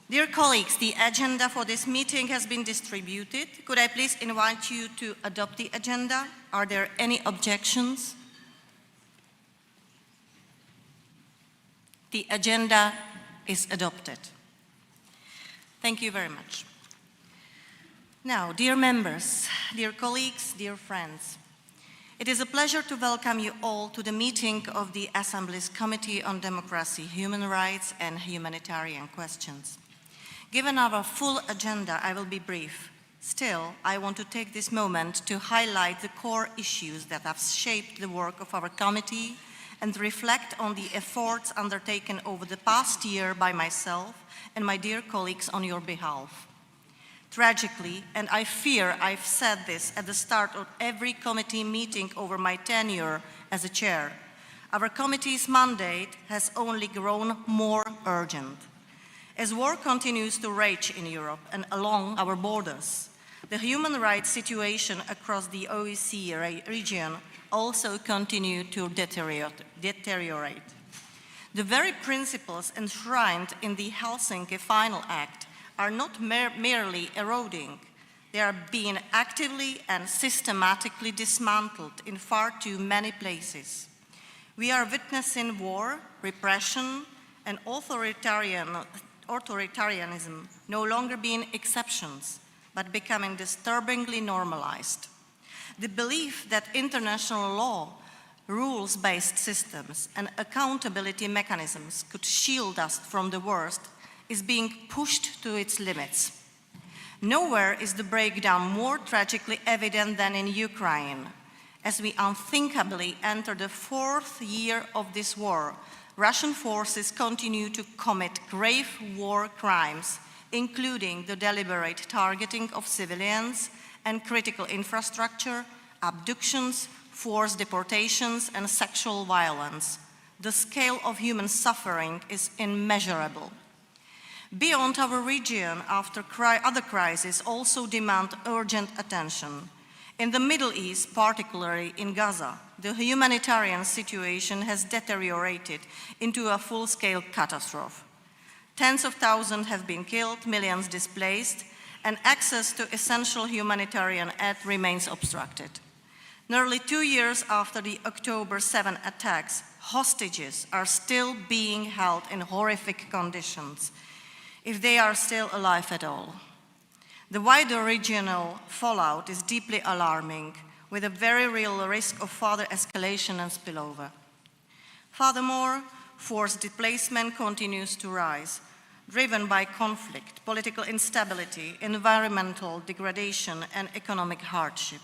Dear colleagues, the agenda for this meeting has been distributed. Could I please invite you to adopt the agenda? Are there any objections? The agenda is adopted. Thank you very much. Now, dear members, dear colleagues, dear friends, it is a pleasure to welcome you all to the meeting of the Assembly's Committee on Democracy, Human Rights and Humanitarian Questions. Given our full agenda, I will be brief. Still, I want to take this moment to highlight the core issues that have shaped the work of our committee and reflect on the efforts undertaken over the past year by myself and my dear colleagues on your behalf. Tragically, and I fear I've said this at the start of every committee meeting over my tenure as a chair, our committee's mandate has only grown more urgent. As war continues to rage in Europe and along our borders, the human rights situation across the OSCE region also continues to deteriorate. The very principles enshrined in the Helsinki Final Act are not merely eroding, they are being actively and systematically dismantled in far too many places. We are witnessing war, repression, and authoritarianism no longer being exceptions, but becoming disturbingly normalized. The belief that international law, rules-based systems, and accountability mechanisms could shield us from the worst is being pushed to its limits. Nowhere is the breakdown more tragically evident than in Ukraine. As we unthinkably enter the 4th year of this war, Russian forces continue to commit grave war crimes, including the deliberate targeting of civilians and critical infrastructure, abductions, forced deportations, and sexual violence. The scale of human suffering is immeasurable. Beyond our region, other crises also demand urgent attention. In the Middle East, particularly in Gaza, the humanitarian situation has deteriorated into a full-scale catastrophe. Tens of thousands have been killed, millions displaced, and access to essential humanitarian aid remains obstructed. Nearly 2 years after the October 7 attacks, hostages are still being held in horrific conditions, if they are still alive at all. The wider regional fallout is deeply alarming, with a very real risk of further escalation and spillover. Furthermore, forced displacement continues to rise, driven by conflict, political instability, environmental degradation, and economic hardship.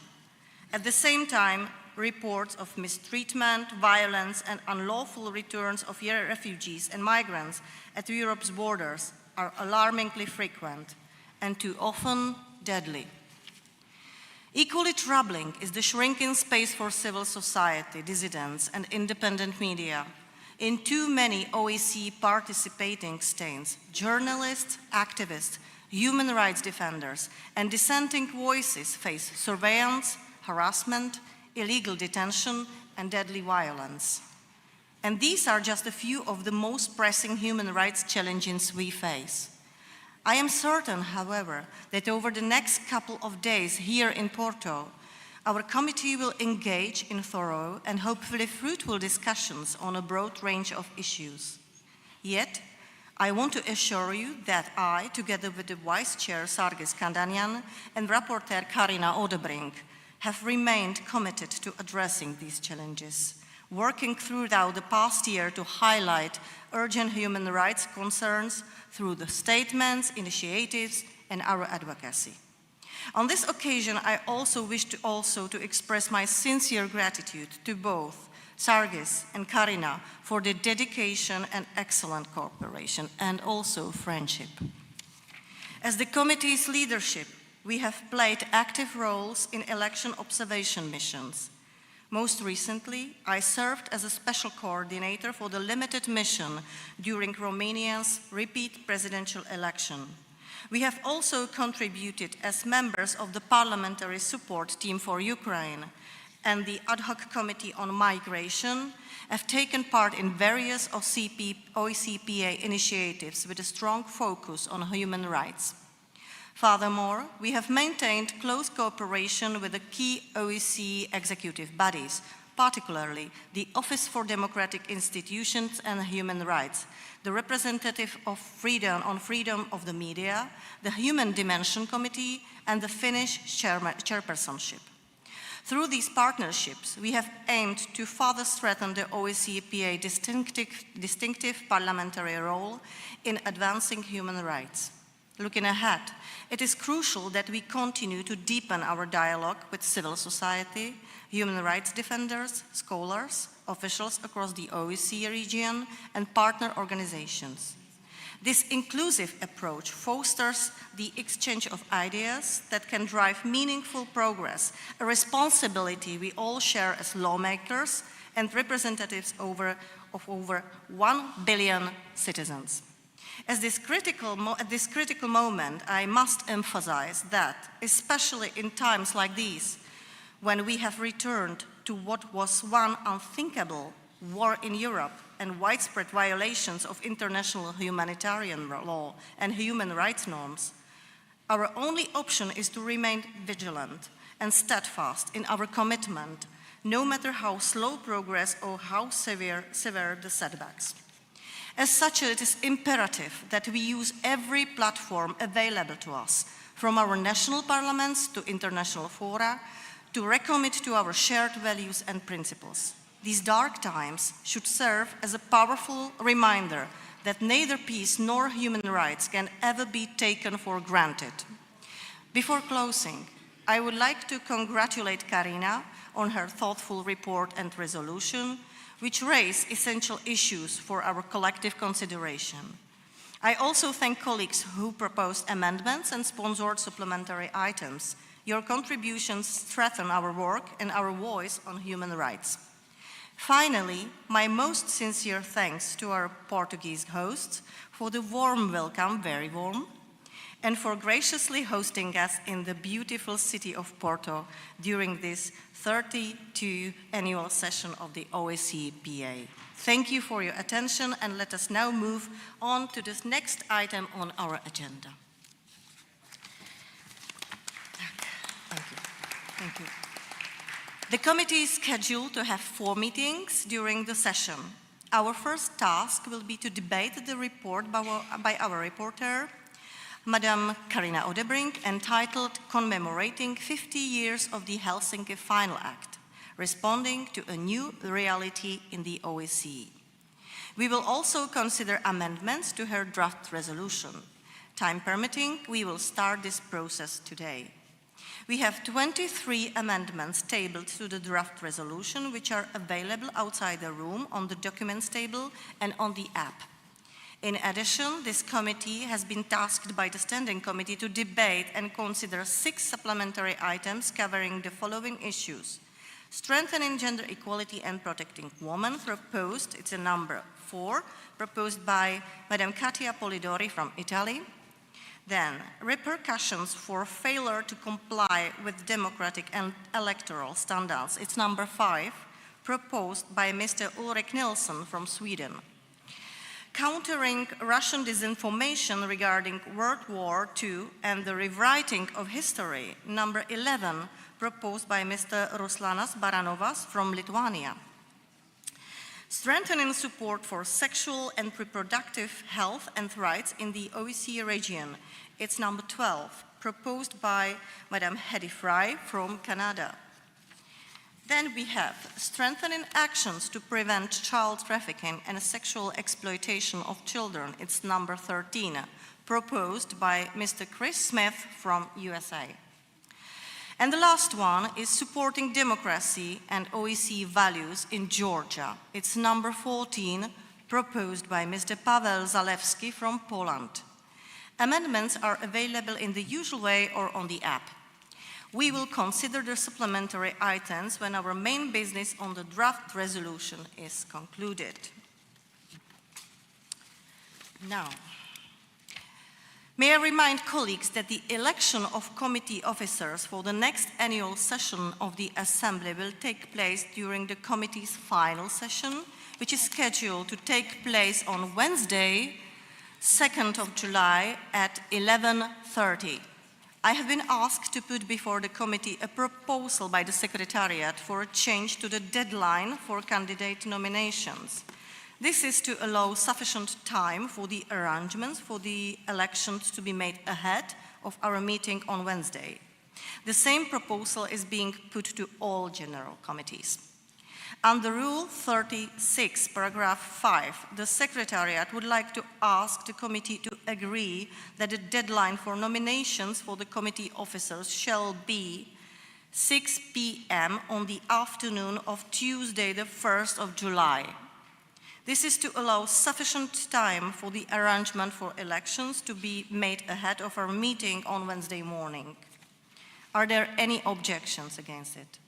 At the same time, reports of mistreatment, violence, and unlawful returns of refugees and migrants at Europe's borders are alarmingly frequent and too often deadly. Equally troubling is the shrinking space for civil society, dissidents, and independent media. In too many OSCE participating states, journalists, activists, human rights defenders, and dissenting voices face surveillance, harassment, illegal detention, and deadly violence. And these are just a few of the most pressing human rights challenges we face. I am certain, however, that over the next couple of days here in Porto, our committee will engage in thorough and hopefully fruitful discussions on a broad range of issues. Yet, I want to assure you that I, together with the Vice Chair Sargis Kandanyan and Rapporteur Carina Odebrink, have remained committed to addressing these challenges, working throughout the past year to highlight urgent human rights concerns through the statements, initiatives, and our advocacy. On this occasion, I also wish to express my sincere gratitude to both Sargis and Carina for their dedication and excellent cooperation, and also friendship. As the committee's leadership, we have played active roles in election observation missions. Most recently, I served as a special coordinator for the limited mission during Romania's repeat presidential election. We have also contributed as members of the Parliamentary Support Team for Ukraine and the Ad hoc Committee on Migration have taken part in various OSCE initiatives with a strong focus on human rights. Furthermore, we have maintained close cooperation with the key OSCE executive bodies, particularly the Office for Democratic Institutions and Human Rights, the Representative on Freedom of the Media, the Human Dimension Committee, and the Finnish chairpersonship. Through these partnerships, we have aimed to further strengthen the OSCE distinctive parliamentary role in advancing human rights. Looking ahead, it is crucial that we continue to deepen our dialogue with civil society, human rights defenders, scholars, officials across the OSCE region, and partner organizations. This inclusive approach fosters the exchange of ideas that can drive meaningful progress, a responsibility we all share as lawmakers and representatives of over 1 billion citizens. At this critical moment, I must emphasize that, especially in times like these, when we have returned to what was one unthinkable war in Europe and widespread violations of international humanitarian law and human rights norms, our only option is to remain vigilant and steadfast in our commitment, no matter how slow progress or how severe the setbacks. As such, it is imperative that we use every platform available to us, from our national parliaments to international fora, to recommit to our shared values and principles. These dark times should serve as a powerful reminder that neither peace nor human rights can ever be taken for granted. Before closing, I would like to congratulate Karina on her thoughtful report and resolution, which raise essential issues for our collective consideration. I also thank colleagues who proposed amendments and sponsored supplementary items. Your contributions strengthen our work and our voice on human rights. Finally, my most sincere thanks to our Portuguese hosts for the warm welcome, very warm, and for graciously hosting us in the beautiful city of Porto during this 32nd annual session of the OSCE. Thank you for your attention, and let us now move on to this next item on our agenda. Thank you. The committee is scheduled to have 4 meetings during the session. Our first task will be to debate the report by our reporter, Madam Carina Odebrink, entitled Commemorating 50 Years of the Helsinki Final Act, Responding to a New Reality in the OSCE. We will also consider amendments to her draft resolution. Time permitting, we will start this process today. We have 23 amendments tabled to the draft resolution, which are available outside the room on the documents table and on the app. In addition, this committee has been tasked by the Standing Committee to debate and consider 6 supplementary items covering the following issues: strengthening gender equality and protecting women, proposed, it's a number 4, proposed by Madam Katia Polidori from Italy. Then, repercussions for failure to comply with democratic and electoral standards, it's number 5, proposed by Mr. Ulrik Nilsson from Sweden. Countering Russian disinformation regarding World War II and the rewriting of history, number 11, proposed by Mr. Ruslanas Baranovas from Lithuania. Strengthening support for sexual and reproductive health and rights in the OSCE region, it's number 12, proposed by Madame Hedy Fry from Canada. Then we have strengthening actions to prevent child trafficking and sexual exploitation of children, it's number 13, proposed by Mr. Chris Smith from USA. And the last one is supporting democracy and OSCE values in Georgia. It's number 14, proposed by Mr. Paweł Zalewski from Poland. Amendments are available in the usual way or on the app. We will consider the supplementary items when our main business on the draft resolution is concluded. Now, May I remind colleagues that the election of committee officers for the next annual session of the Assembly will take place during the committee's final session, which is scheduled to take place on Wednesday, 2nd of July at 11:30. I have been asked to put before the committee a proposal by the Secretariat for a change to the deadline for candidate nominations. This is to allow sufficient time for the arrangements for the elections to be made ahead of our meeting on Wednesday. The same proposal is being put to all general committees. Under Rule 36, paragraph 5, the Secretariat would like to ask the committee to agree that the deadline for nominations for the committee officers shall be 6 p.m. on the afternoon of Tuesday, the 1st of July. This is to allow sufficient time for the arrangement for elections to be made ahead of our meeting on Wednesday morning. Are there any objections against it?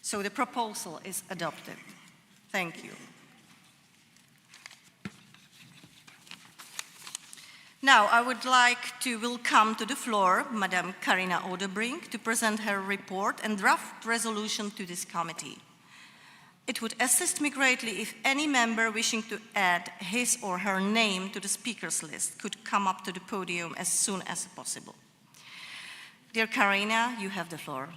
So the proposal is adopted. Thank you. Now I would like to welcome to the floor Madame Carina Odebrink to present her report and draft resolution to this committee. It would assist me greatly if any member wishing to add his or her name to the speakers list could come up to the podium as soon as possible. Dear Carina, you have the floor.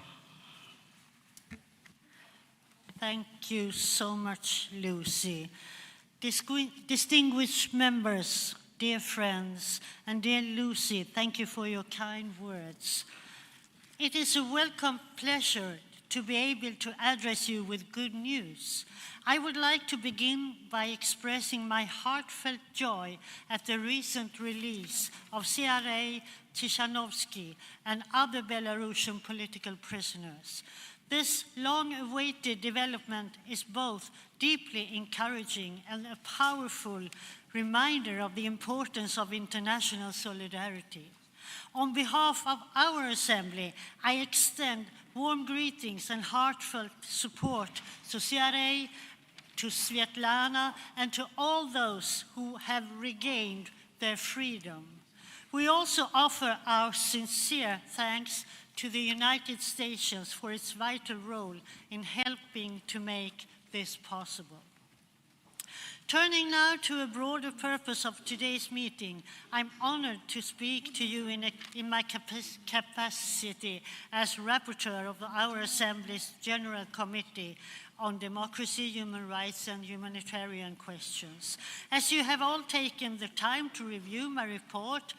Thank you so much, Lucy. Distinguished members, dear friends, and dear Lucy, thank you for your kind words. It is a welcome pleasure to be able to address you with good news. I would like to begin by expressing my heartfelt joy at the recent release of C.R.A. Tishanovsky and other Belarusian political prisoners. This long-awaited development is both deeply encouraging and a powerful reminder of the importance of international solidarity. On behalf of our Assembly, I extend warm greetings and heartfelt support to C.R.A., to Svetlana, and to all those who have regained their freedom. We also offer our sincere thanks to the United States for its vital role in helping to make this possible. Turning now to a broader purpose of today's meeting, I'm honored to speak to you in my capacity as rapporteur of our Assembly's General Committee on Democracy, Human Rights and Humanitarian Questions. As you have all taken the time to review my report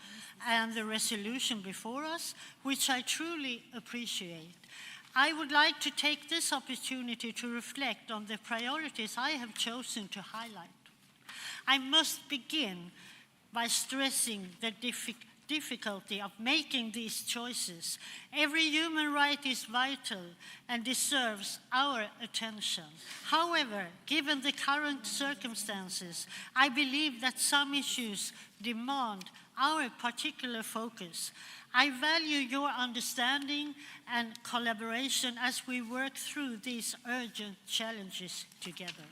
and the resolution before us, which I truly appreciate, I would like to take this opportunity to reflect on the priorities I have chosen to highlight. I must begin by stressing the difficulty of making these choices. Every human right is vital and deserves our attention. However, given the current circumstances, I believe that some issues demand our particular focus. I value your understanding and collaboration as we work through these urgent challenges together.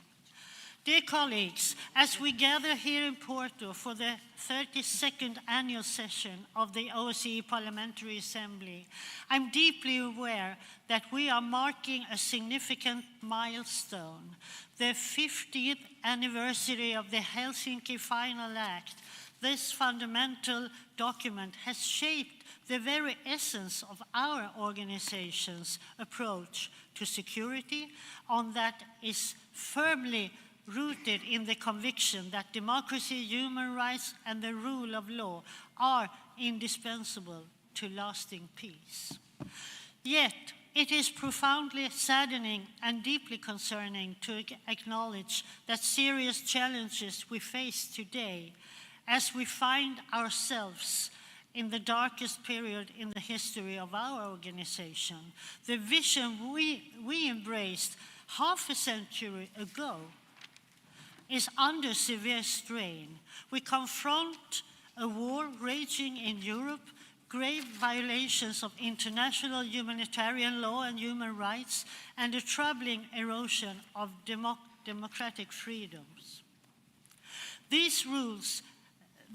Dear colleagues, as we gather here in Porto for the 32nd annual session of the OSCE Parliamentary Assembly, I'm deeply aware that we are marking a significant milestone, the 50th anniversary of the Helsinki Final Act. This fundamental document has shaped the very essence of our organization's approach to security, one that is firmly rooted in the conviction that democracy, human rights, and the rule of law are indispensable to lasting peace. Yet, it is profoundly saddening and deeply concerning to acknowledge that serious challenges we face today as we find ourselves in the darkest period in the history of our organization. The vision we embraced half a century ago is under severe strain. We confront a war raging in Europe, grave violations of international humanitarian law and human rights, and a troubling erosion of democratic freedoms. These rules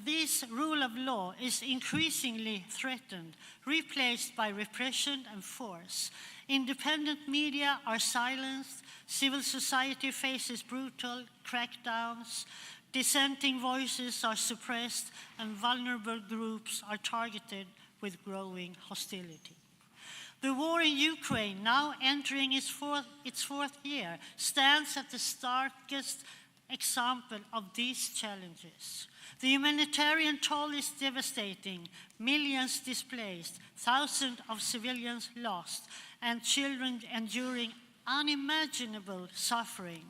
this rule of law is increasingly threatened, replaced by repression and force. Independent media are silenced, civil society faces brutal crackdowns, dissenting voices are suppressed, and vulnerable groups are targeted with growing hostility. The war in Ukraine, now entering its fourth year, stands at the starkest example of these challenges. The humanitarian toll is devastating, millions displaced, thousands of civilians lost, and children enduring unimaginable suffering.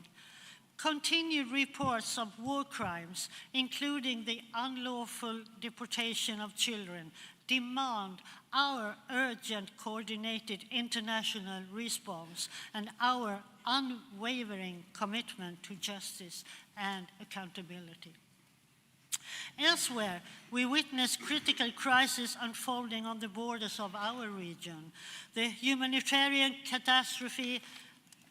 Continued reports of war crimes, including the unlawful deportation of children, demand our urgent coordinated international response and our unwavering commitment to justice and accountability. Elsewhere, we witness critical crises unfolding on the borders of our region. The humanitarian catastrophe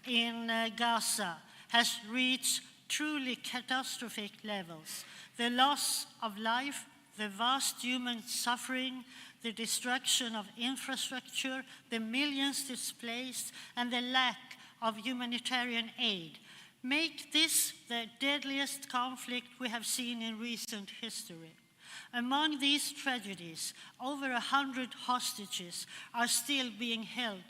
in Gaza has reached truly catastrophic levels. The loss of life, the vast human suffering, the destruction of infrastructure, the millions displaced, and the lack of humanitarian aid make this the deadliest conflict we have seen in recent history. Among these tragedies, over 100 hostages are still being held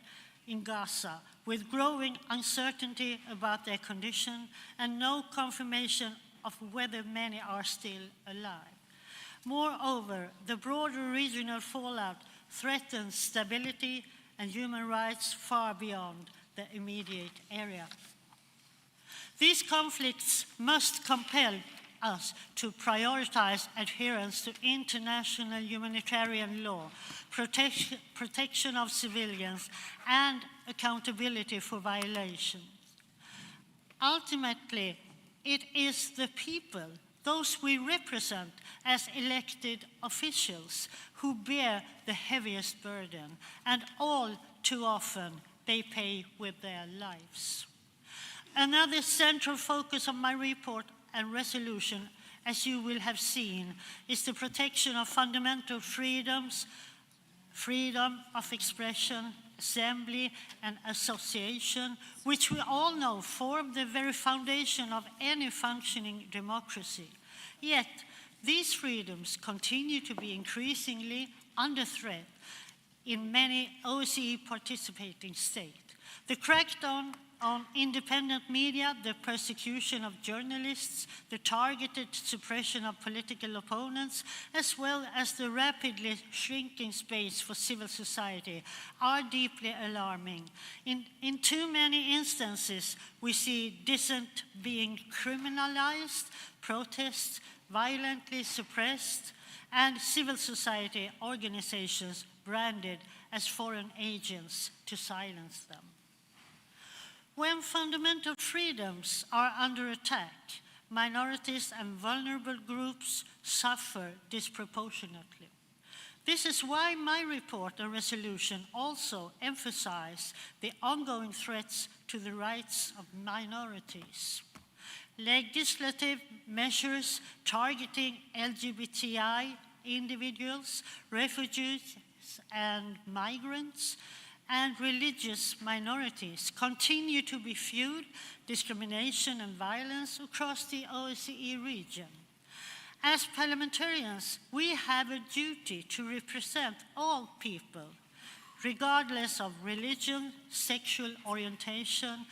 in Gaza, with growing uncertainty about their condition and no confirmation of whether many are still alive. Moreover, the broader regional fallout threatens stability and human rights far beyond the immediate area. These conflicts must compel us to prioritize adherence to international humanitarian law, protection of civilians, and accountability for violations. Ultimately, it is the people, those we represent as elected officials, who bear the heaviest burden, and all too often they pay with their lives. Another central focus of my report and resolution, as you will have seen, is the protection of fundamental freedoms, freedom of expression, assembly, and association, which we all know form the very foundation of any functioning democracy. Yet, these freedoms continue to be increasingly under threat in many OSCE participating states. The crackdown on independent media, the persecution of journalists, the targeted suppression of political opponents, as well as the rapidly shrinking space for civil society are deeply alarming. In too many instances, we see dissent being criminalized, protests violently suppressed, and civil society organizations branded as foreign agents to silence them. When fundamental freedoms are under attack, minorities and vulnerable groups suffer disproportionately. This is why my report and resolution also emphasize the ongoing threats to the rights of minorities. Legislative measures targeting LGBTI individuals, refugees and migrants, and religious minorities continue to be fueled discrimination and violence across the OSCE region. As parliamentarians, we have a duty to represent all people, regardless of religion, sexual orientation,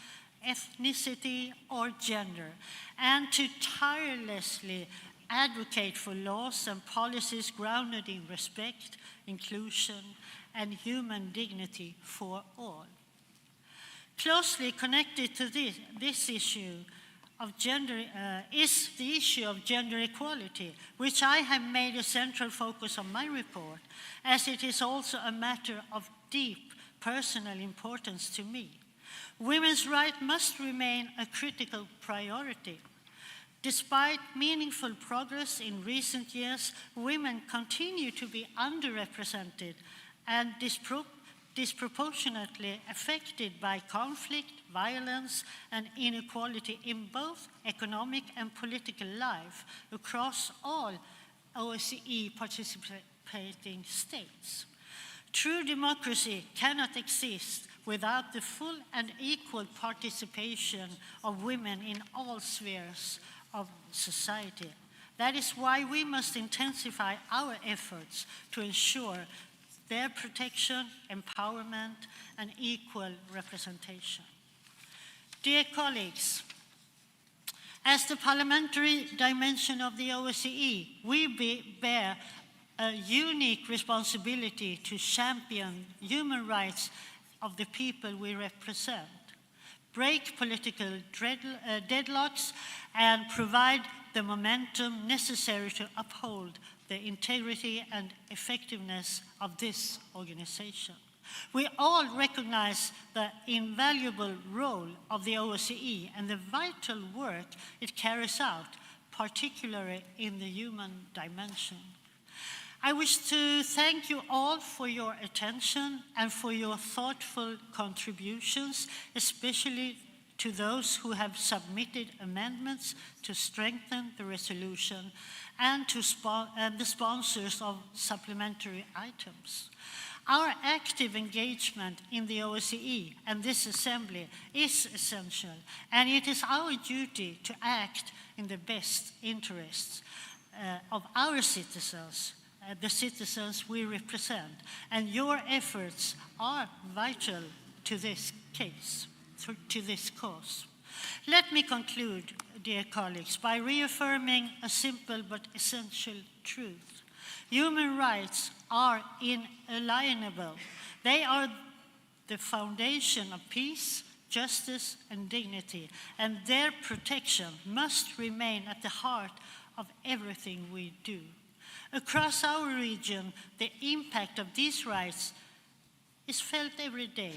ethnicity, or gender, and to tirelessly advocate for laws and policies grounded in respect, inclusion, and human dignity for all. Closely connected to this issue of gender is the issue of gender equality, which I have made a central focus of my report, as it is also a matter of deep personal importance to me. Women's rights must remain a critical priority. Despite meaningful progress in recent years, women continue to be underrepresented and disproportionately affected by conflict, violence, and inequality in both economic and political life across all OSCE participating states. True democracy cannot exist without the full and equal participation of women in all spheres of society. That is why we must intensify our efforts to ensure their protection, empowerment, and equal representation. Dear colleagues, as the parliamentary dimension of the OSCE, we bear a unique responsibility to champion human rights of the people we represent, break political deadlocks, and provide the momentum necessary to uphold the integrity and effectiveness of this organization. We all recognize the invaluable role of the OSCE and the vital work it carries out, particularly in the human dimension. I wish to thank you all for your attention and for your thoughtful contributions, especially to those who have submitted amendments to strengthen the resolution and to the sponsors of supplementary items. Our active engagement in the OSCE and this assembly is essential, and it is our duty to act in the best interests of our citizens, the citizens we represent, and your efforts are vital to this case, to this cause. Let me conclude, dear colleagues, by reaffirming a simple but essential truth. Human rights are inalienable. They are the foundation of peace, justice, and dignity, and their protection must remain at the heart of everything we do. Across our region, the impact of these rights is felt every day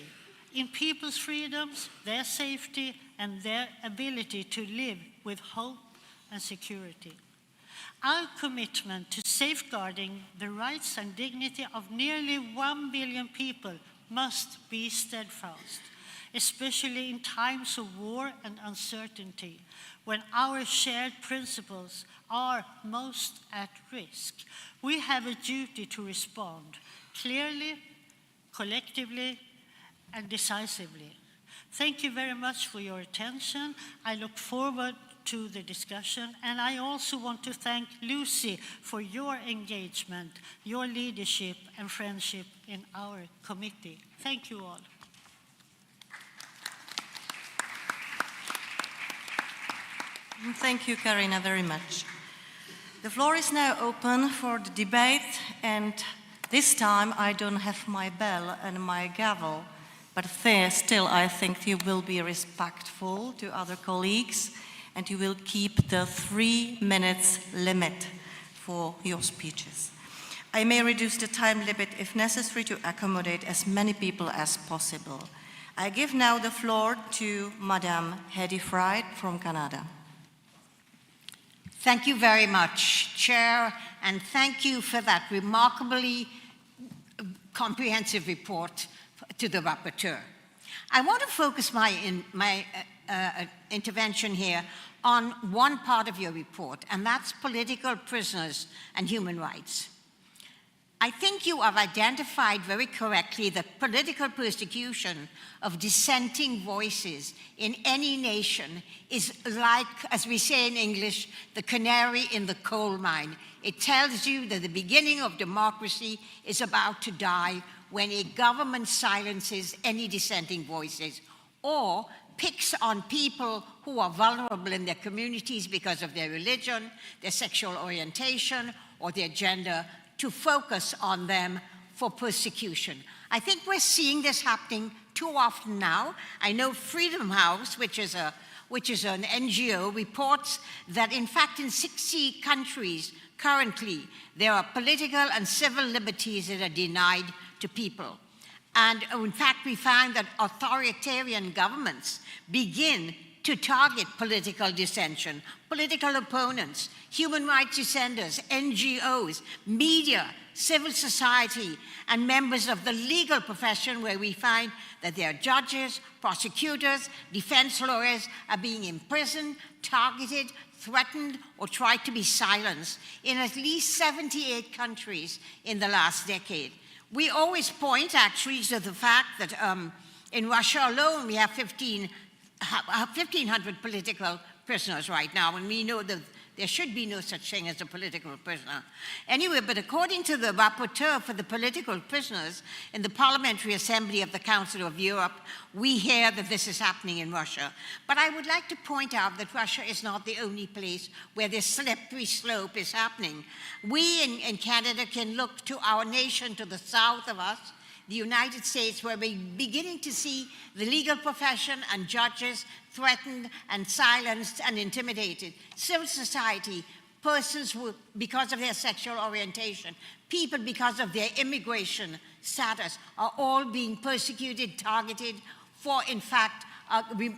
in people's freedoms, their safety, and their ability to live with hope and security. Our commitment to safeguarding the rights and dignity of nearly 1 billion people must be steadfast, especially in times of war and uncertainty, when our shared principles are most at risk. We have a duty to respond clearly, collectively, and decisively. Thank you very much for your attention. I look forward to the discussion, and I also want to thank Lucy for your engagement, your leadership, and friendship in our committee. Thank you all. Thank you, Karina, very much. The floor is now open for the debate, and this time I don't have my bell and my gavel, but still I think you will be respectful to other colleagues and you will keep the 3 minutes limit for your speeches. I may reduce the time limit if necessary to accommodate as many people as possible. I give now the floor to Madame Hedy Fried from Canada. Thank you very much, Chair, and thank you for that remarkably comprehensive report to the rapporteur. I want to focus my intervention here on one part of your report, and that's political prisoners and human rights. I think you have identified very correctly that political persecution of dissenting voices in any nation is like, as we say in English, the canary in the coal mine. It tells you that the beginning of democracy is about to die when a government silences any dissenting voices or picks on people who are vulnerable in their communities because of their religion, their sexual orientation, or their gender, to focus on them for persecution. I think we're seeing this happening too often now. I know Freedom House, which is an NGO, reports that in fact in 60 countries currently there are political and civil liberties that are denied to people. And in fact, we find that authoritarian governments begin to target political dissension, political opponents, human rights defenders, NGOs, media, civil society, and members of the legal profession, where we find that their judges, prosecutors, defense lawyers are being imprisoned, targeted, threatened, or tried to be silenced in at least 78 countries in the last decade. We always point, actually, to the fact that in Russia alone, we have 1,500 political prisoners right now, and we know that there should be no such thing as a political prisoner. Anyway, but according to the rapporteur for the political prisoners in the Parliamentary Assembly of the Council of Europe, we hear that this is happening in Russia. But I would like to point out that Russia is not the only place where this slippery slope is happening. We in Canada can look to our nation to the south of us, the United States, where we're beginning to see the legal profession and judges threatened and silenced and intimidated. Civil society, persons who, because of their sexual orientation, people because of their immigration status, are all being persecuted, targeted, for, in fact,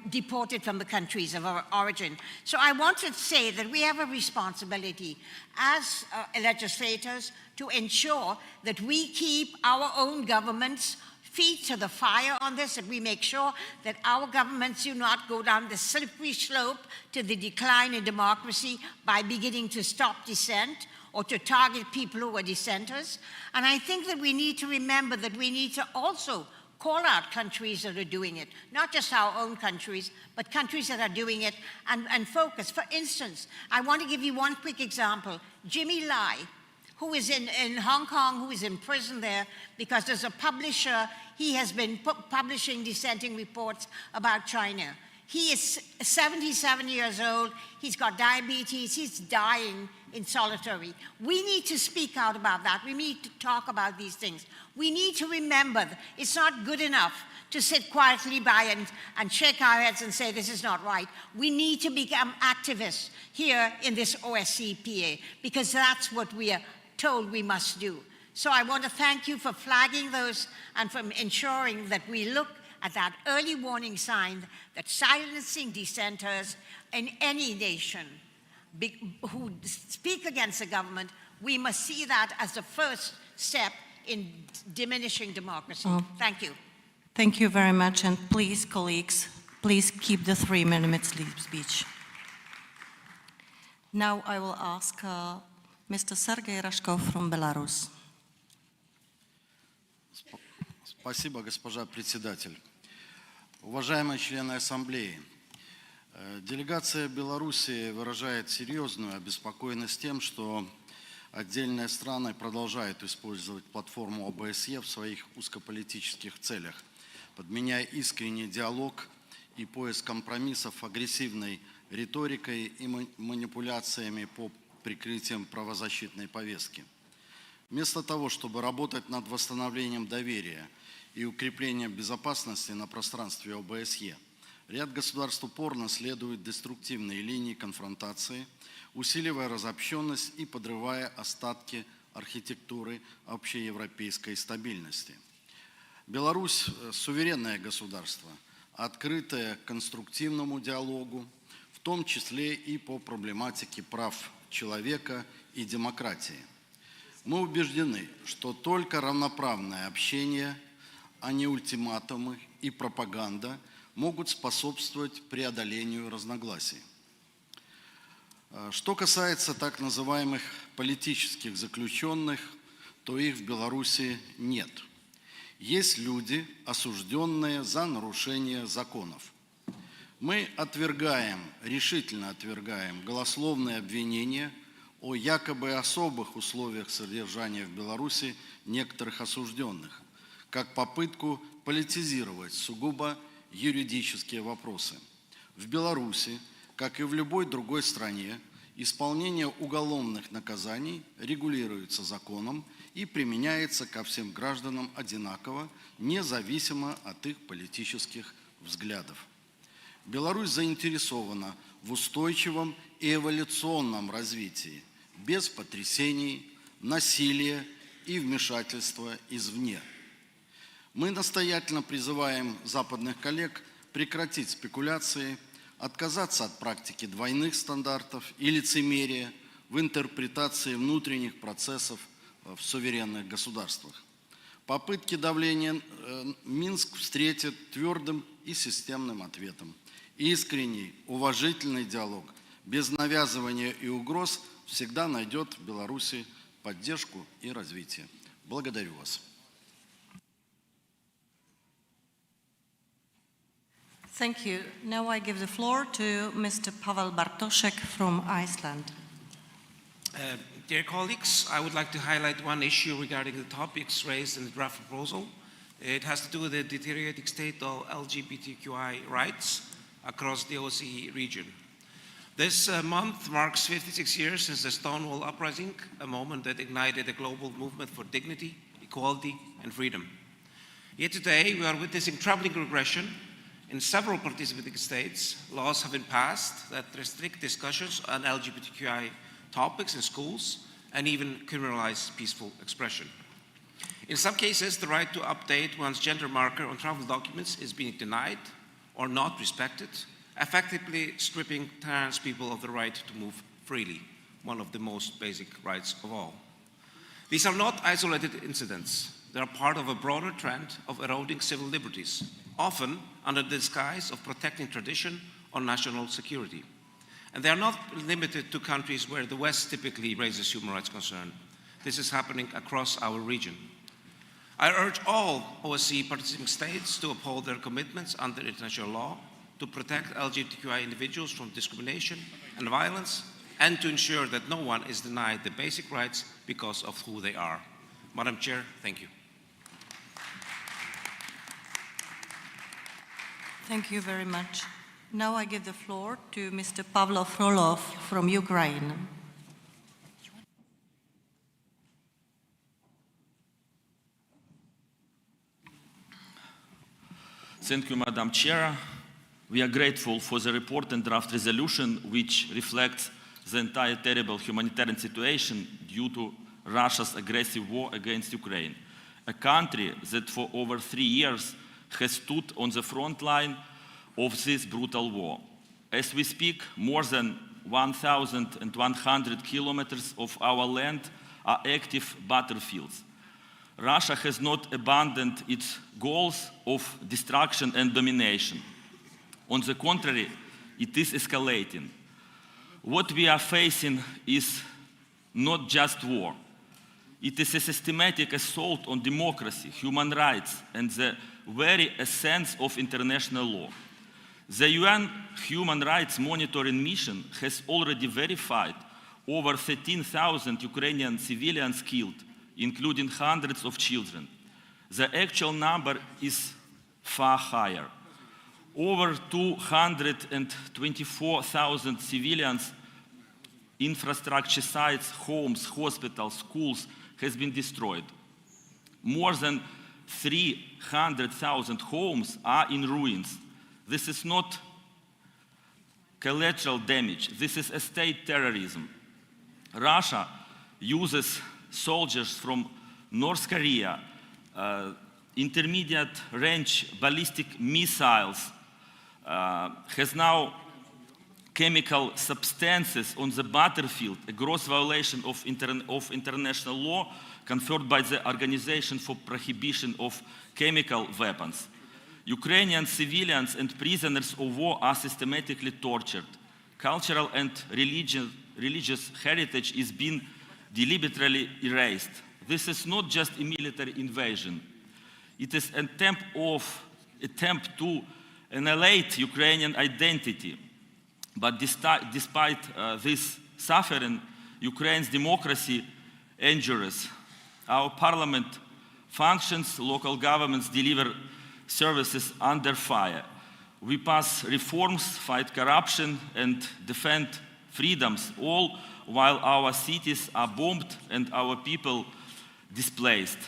deported from the countries of our origin. So I want to say that we have a responsibility as legislators to ensure that we keep our own governments' feet to the fire on this, that we make sure that our governments do not go down the slippery slope to the decline in democracy by beginning to stop dissent or to target people who are dissenters. And I think that we need to remember that we need to also call out countries that are doing it, not just our own countries, but countries that are doing it, and focus. For instance, I want to give you one quick example. Jimmy Lai, who is in Hong Kong, who is in prison there because as a publisher, he has been publishing dissenting reports about China. He is 77 years old, he's got diabetes, he's dying in solitary. We need to speak out about that. We need to talk about these things. We need to remember that it's not good enough to sit quietly by and shake our heads and say this is not right. We need to become activists here in this OSCE because that's what we are told we must do. So I want to thank you for flagging those and for ensuring that we look at that early warning sign that silencing dissenters in any nation who speak against the government, we must see that as the first step in diminishing democracy. Thank you. Thank you very much, and please, colleagues, please keep the 3-minute speech. Now I will ask Mr. Sergei Rashkov from Belarus. Спасибо, госпожа председатель. Уважаемые члены Ассамблеи, делегация Беларуси выражает серьезную обеспокоенность тем, что отдельные страны продолжают использовать платформу ОБСЕ в своих узкополитических целях, подменяя искренний диалог и поиск компромиссов агрессивной риторикой и манипуляциями по прикрытием правозащитной повестки. Вместо того, чтобы работать над восстановлением доверия и укреплением безопасности на пространстве ОБСЕ, ряд государств упорно следует деструктивной линии конфронтации, усиливая разобщенность и подрывая остатки архитектуры общеевропейской стабильности. Беларусь – суверенное государство, открытое к конструктивному диалогу, в том числе и по проблематике прав человека и демократии. Мы убеждены, что только равноправное общение, а не ультиматумы и пропаганда могут способствовать преодолению разногласий. Что касается так называемых политических заключенных, то их в Беларуси нет. Есть люди, осужденные за нарушение законов. Мы решительно отвергаем голословные обвинения о якобы особых условиях содержания в Беларуси некоторых осужденных, как попытку политизировать сугубо юридические вопросы. В Беларуси, как и в любой другой стране, исполнение уголовных наказаний регулируется законом и применяется ко всем гражданам одинаково, независимо от их политических взглядов. Беларусь заинтересована в устойчивом и эволюционном развитии, без потрясений, насилия и вмешательства извне. Мы настоятельно призываем западных коллег прекратить спекуляции, отказаться от практики двойных стандартов и лицемерия в интерпретации внутренних процессов в суверенных государствах. Попытки давления Минск встретит твердым и системным ответом. Искренний, уважительный диалог, без навязывания и угроз, всегда найдет в Беларуси поддержку и развитие. Благодарю вас. Thank you. Now I give the floor to Mr. Pavel Bartoszek from Iceland. Dear colleagues, I would like to highlight one issue regarding the topics raised in the draft proposal. It has to do with the deteriorating state of LGBTQI rights across the OSCE region. This month marks 56 years since the Stonewall Uprising, a moment that ignited a global movement for dignity, equality, and freedom. Yet today, we are witnessing troubling regression. In several participating states, laws have been passed that restrict discussions on LGBTQI topics in schools and even criminalize peaceful expression. In some cases, the right to update one's gender marker on travel documents is being denied or not respected, effectively stripping trans people of the right to move freely, one of the most basic rights of all. These are not isolated incidents. They are part of a broader trend of eroding civil liberties, often under the disguise of protecting tradition or national security. And they are not limited to countries where the West typically raises human rights concern. This is happening across our region. I urge all OSCE participating states to uphold their commitments under international law, to protect LGBTQI individuals from discrimination and violence, and to ensure that no one is denied the basic rights because of who they are. Madam Chair, thank you. Thank you very much. Now I give the floor to Mr. Pavlo Frolov from Ukraine. Thank you, Madam Chair. We are grateful for the report and draft resolution, which reflects the entire terrible humanitarian situation due to Russia's aggressive war against Ukraine, a country that for over 3 years has stood on the front line of this brutal war. As we speak, more than 1,100 kilometers of our land are active battlefields. Russia has not abandoned its goals of destruction and domination. On the contrary, it is escalating. What we are facing is not just war. It is a systematic assault on democracy, human rights, and the very essence of international law. The UN Human Rights Monitoring Mission has already verified over 13,000 Ukrainian civilians killed, including hundreds of children. The actual number is far higher. Over 224,000 civilians, infrastructure sites, homes, hospitals, schools has been destroyed. More than 300,000 homes are in ruins. This is not collateral damage. This is a state terrorism. Russia uses soldiers from North Korea, intermediate range ballistic missiles, has now chemical substances on the battlefield, a gross violation of international law conferred by the Organization for Prohibition of Chemical Weapons. Ukrainian civilians and prisoners of war are systematically tortured. Cultural and religious heritage is being deliberately erased. This is not just a military invasion. It is an attempt to annihilate Ukrainian identity. But despite this suffering, Ukraine's democracy endures. Our parliament functions, local governments deliver services under fire. We pass reforms, fight corruption, and defend freedoms, all while our cities are bombed and our people displaced.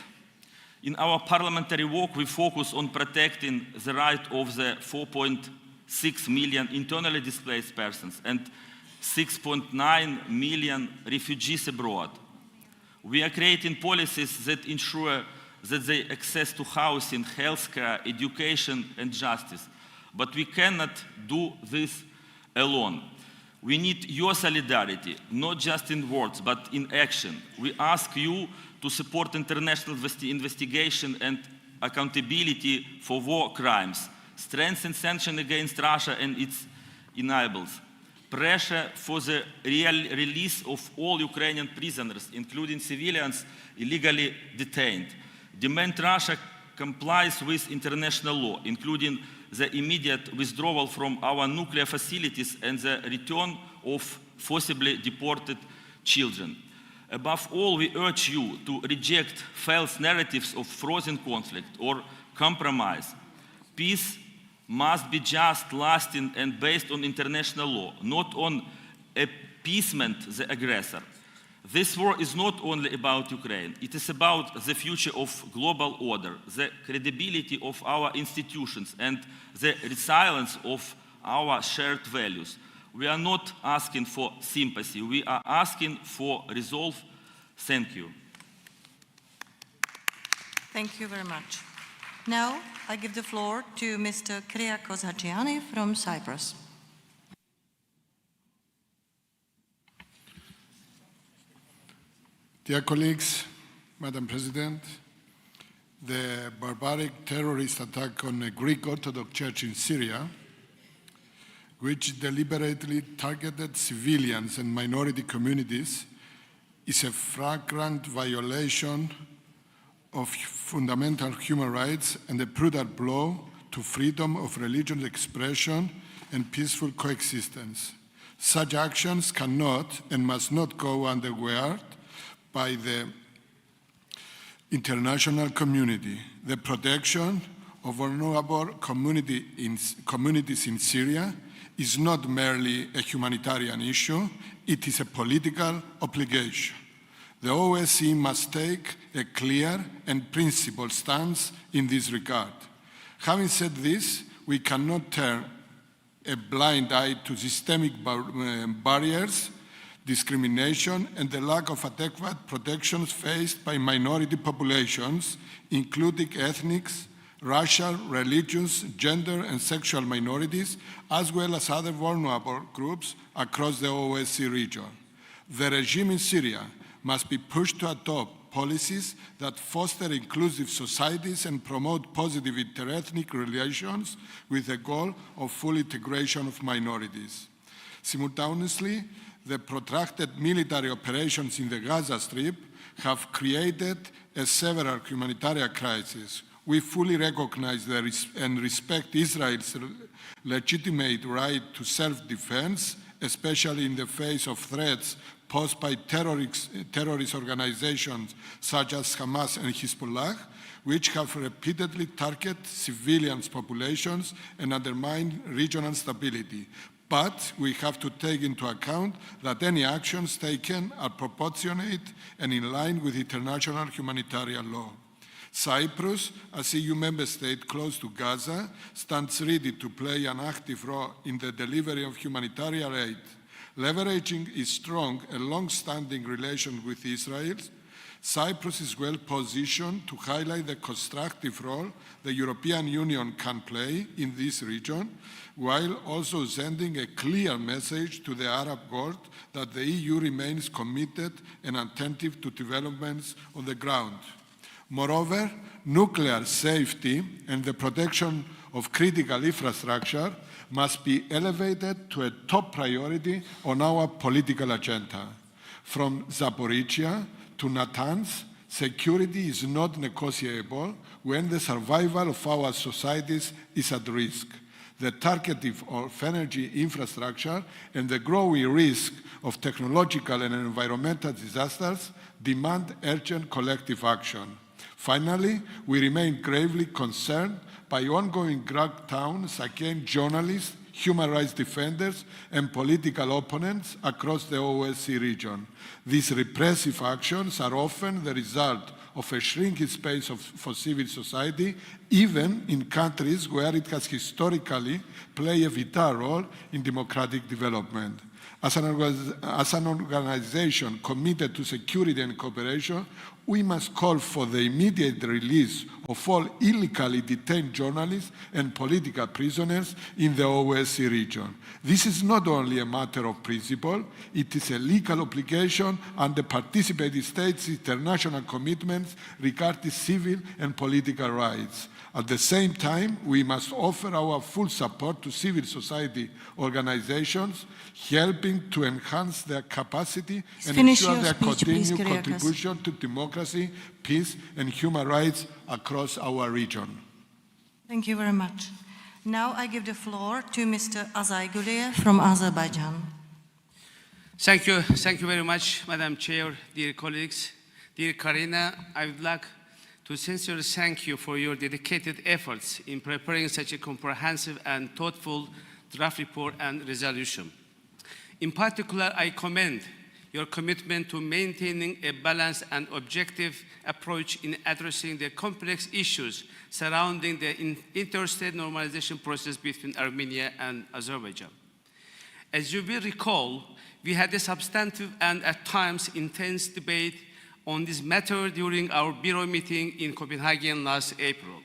In our parliamentary work, we focus on protecting the right of the 4.6 million internally displaced persons and 6.9 million refugees abroad. We are creating policies that ensure that they access to housing, healthcare, education, and justice. But we cannot do this alone. We need your solidarity, not just in words, but in action. We ask you to support international investigation and accountability for war crimes, strengthen sanctions against Russia and its enablers, pressure for the release of all Ukrainian prisoners, including civilians illegally detained, demand Russia complies with international law, including the immediate withdrawal from our nuclear facilities and the return of forcibly deported children. Above all, we urge you to reject false narratives of frozen conflict or compromise. Peace must be just, lasting, and based on international law, not on appeasement the aggressor. This war is not only about Ukraine, it is about the future of global order, the credibility of our institutions, and the resilience of our shared values. We are not asking for sympathy, we are asking for resolve. Thank you. Thank you very much. Now, I give the floor to Mr. Kyriakos Hajiani from Cyprus. Dear colleagues, Madam President, the barbaric terrorist attack on a Greek Orthodox Church in Syria, which deliberately targeted civilians and minority communities, is a flagrant violation of fundamental human rights and a brutal blow to freedom of religious expression and peaceful coexistence. Such actions cannot and must not go unaware by the international community. The protection of vulnerable communities in Syria is not merely a humanitarian issue, it is a political obligation. The OSCE must take a clear and principled stance in this regard. Having said this, we cannot turn a blind eye to systemic barriers, discrimination, and the lack of adequate protections faced by minority populations, including ethnic, racial, religious, gender, and sexual minorities, as well as other vulnerable groups across the OSCE region. The regime in Syria must be pushed to adopt policies that foster inclusive societies and promote positive interethnic relations with the goal of full integration of minorities. Simultaneously, the protracted military operations in the Gaza Strip have created a severe humanitarian crisis. We fully recognize and respect Israel's legitimate right to self-defense, especially in the face of threats posed by terrorist organizations such as Hamas and Hezbollah, which have repeatedly targeted civilian populations and undermined regional stability. But we have to take into account that any actions taken are proportionate and in line with international humanitarian law. Cyprus, as EU member state close to Gaza, stands ready to play an active role in the delivery of humanitarian aid. Leveraging its strong and long-standing relation with Israel, Cyprus is well positioned to highlight the constructive role the European Union can play in this region, while also sending a clear message to the Arab world that the EU remains committed and attentive to developments on the ground. Moreover, nuclear safety and the protection of critical infrastructure must be elevated to a top priority on our political agenda. From Zaporizhia to Natanz, security is not negotiable when the survival of our societies is at risk. The targeting of energy infrastructure and the growing risk of technological and environmental disasters demand urgent collective action. Finally, we remain gravely concerned by ongoing crackdowns against journalists, human rights defenders, and political opponents across the OSCE region. These repressive actions are often the result of a shrinking space for civil society, even in countries where it has historically played a vital role in democratic development. As an organization committed to security and cooperation, we must call for the immediate release of all illegally detained journalists and political prisoners in the OSCE region. This is not only a matter of principle, it is a legal obligation under participating states' international commitments regarding civil and political rights. At the same time, we must offer our full support to civil society organizations, helping to enhance their capacity and ensure their continued contribution to democracy, peace, and human rights across our region. Thank you very much. Now I give the floor to Mr. Azay Guleyev from Azerbaijan. Thank you very much, Madam Chair, dear colleagues. Dear Karina, I would like to sincerely thank you for your dedicated efforts in preparing such a comprehensive and thoughtful draft report and resolution. In particular, I commend your commitment to maintaining a balanced and objective approach in addressing the complex issues surrounding the interstate normalization process between Armenia and Azerbaijan. As you will recall, we had a substantive and at times intense debate on this matter during our Bureau meeting in Copenhagen last April.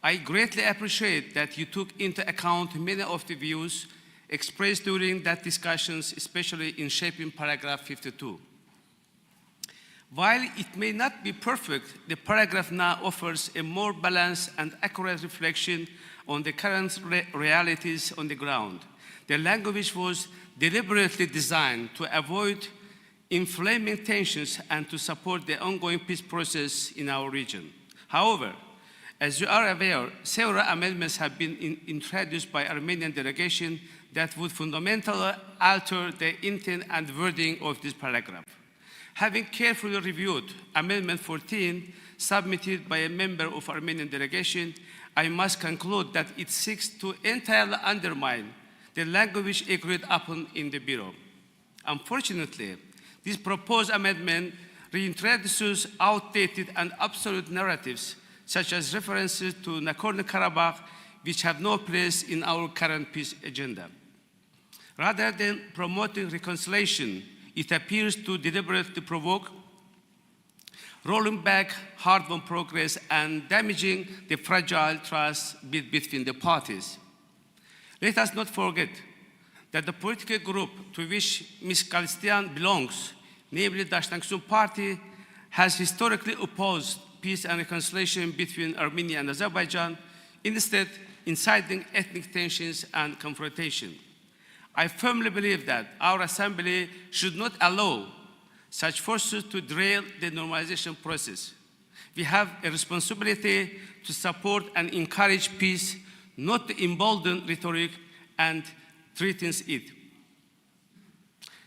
I greatly appreciate that you took into account many of the views expressed during that discussions, especially in shaping paragraph 52. While it may not be perfect, the paragraph now offers a more balanced and accurate reflection on the current realities on the ground. The language was deliberately designed to avoid inflaming tensions and to support the ongoing peace process in our region. However, as you are aware, several amendments have been introduced by Armenian delegation that would fundamentally alter the intent and wording of this paragraph. Having carefully reviewed Amendment 14, submitted by a member of Armenian delegation, I must conclude that it seeks to entirely undermine the language agreed upon in the Bureau. Unfortunately, this proposed amendment reintroduces outdated and absolute narratives, such as references to Nagorno-Karabakh, which have no place in our current peace agenda. Rather than promoting reconciliation, it appears to deliberately provoke rolling back hard-won progress and damaging the fragile trust between the parties. Let us not forget that the political group to which Ms. Kalistian belongs, namely the Dashtagsun Party, has historically opposed peace and reconciliation between Armenia and Azerbaijan, instead inciting ethnic tensions and confrontation. I firmly believe that our assembly should not allow such forces to derail the normalization process. We have a responsibility to support and encourage peace, not to embolden rhetoric and threatens it.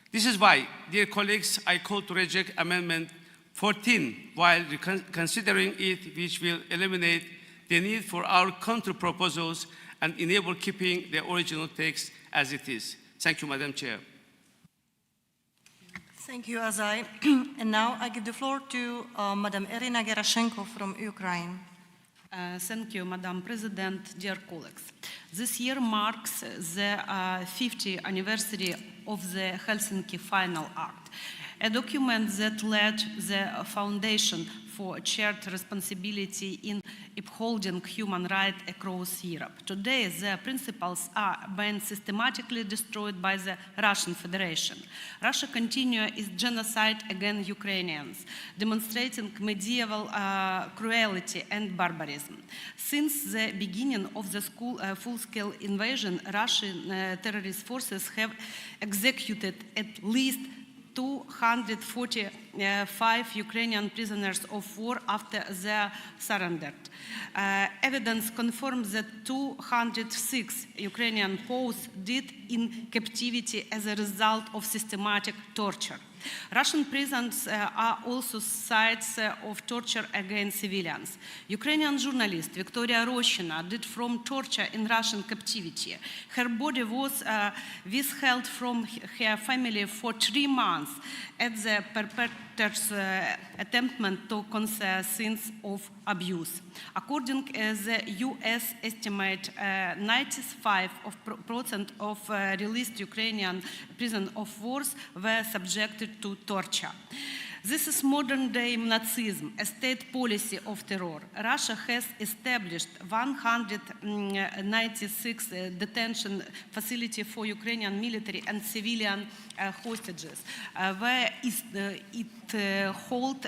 This is why, dear colleagues, I call to reject Amendment 14 while considering it, which will eliminate the need for our counter-proposals and enable keeping the original text as it is. Thank you, Madam Chair. Thank you, Azay. And now I give the floor to Madam Irina Gerashenko from Ukraine. Thank you, Madam President, dear colleagues. This year marks the 50th anniversary of the Helsinki Final Act, a document that laid the foundation for shared responsibility in upholding human rights across Europe. Today, the principles are being systematically destroyed by the Russian Federation. Russia continues its genocide against Ukrainians, demonstrating medieval cruelty and barbarism. Since the beginning of the full-scale invasion, Russian terrorist forces have executed at least 245 Ukrainian prisoners of war after they surrendered. Evidence confirms that 206 Ukrainian Poles died in captivity as a result of systematic torture. Russian prisons are also sites of torture against civilians. Ukrainian journalist Victoria Roshina died from torture in Russian captivity. Her body was withheld from her family for 3 months at the perpetrator's attempt to conceal scenes of abuse. According to the US estimate, 95% of released Ukrainian prisoners of war were subjected to torture. This is modern-day Nazism, a state policy of terror. Russia has established 196 detention facilities for Ukrainian military and civilian hostages, where it holds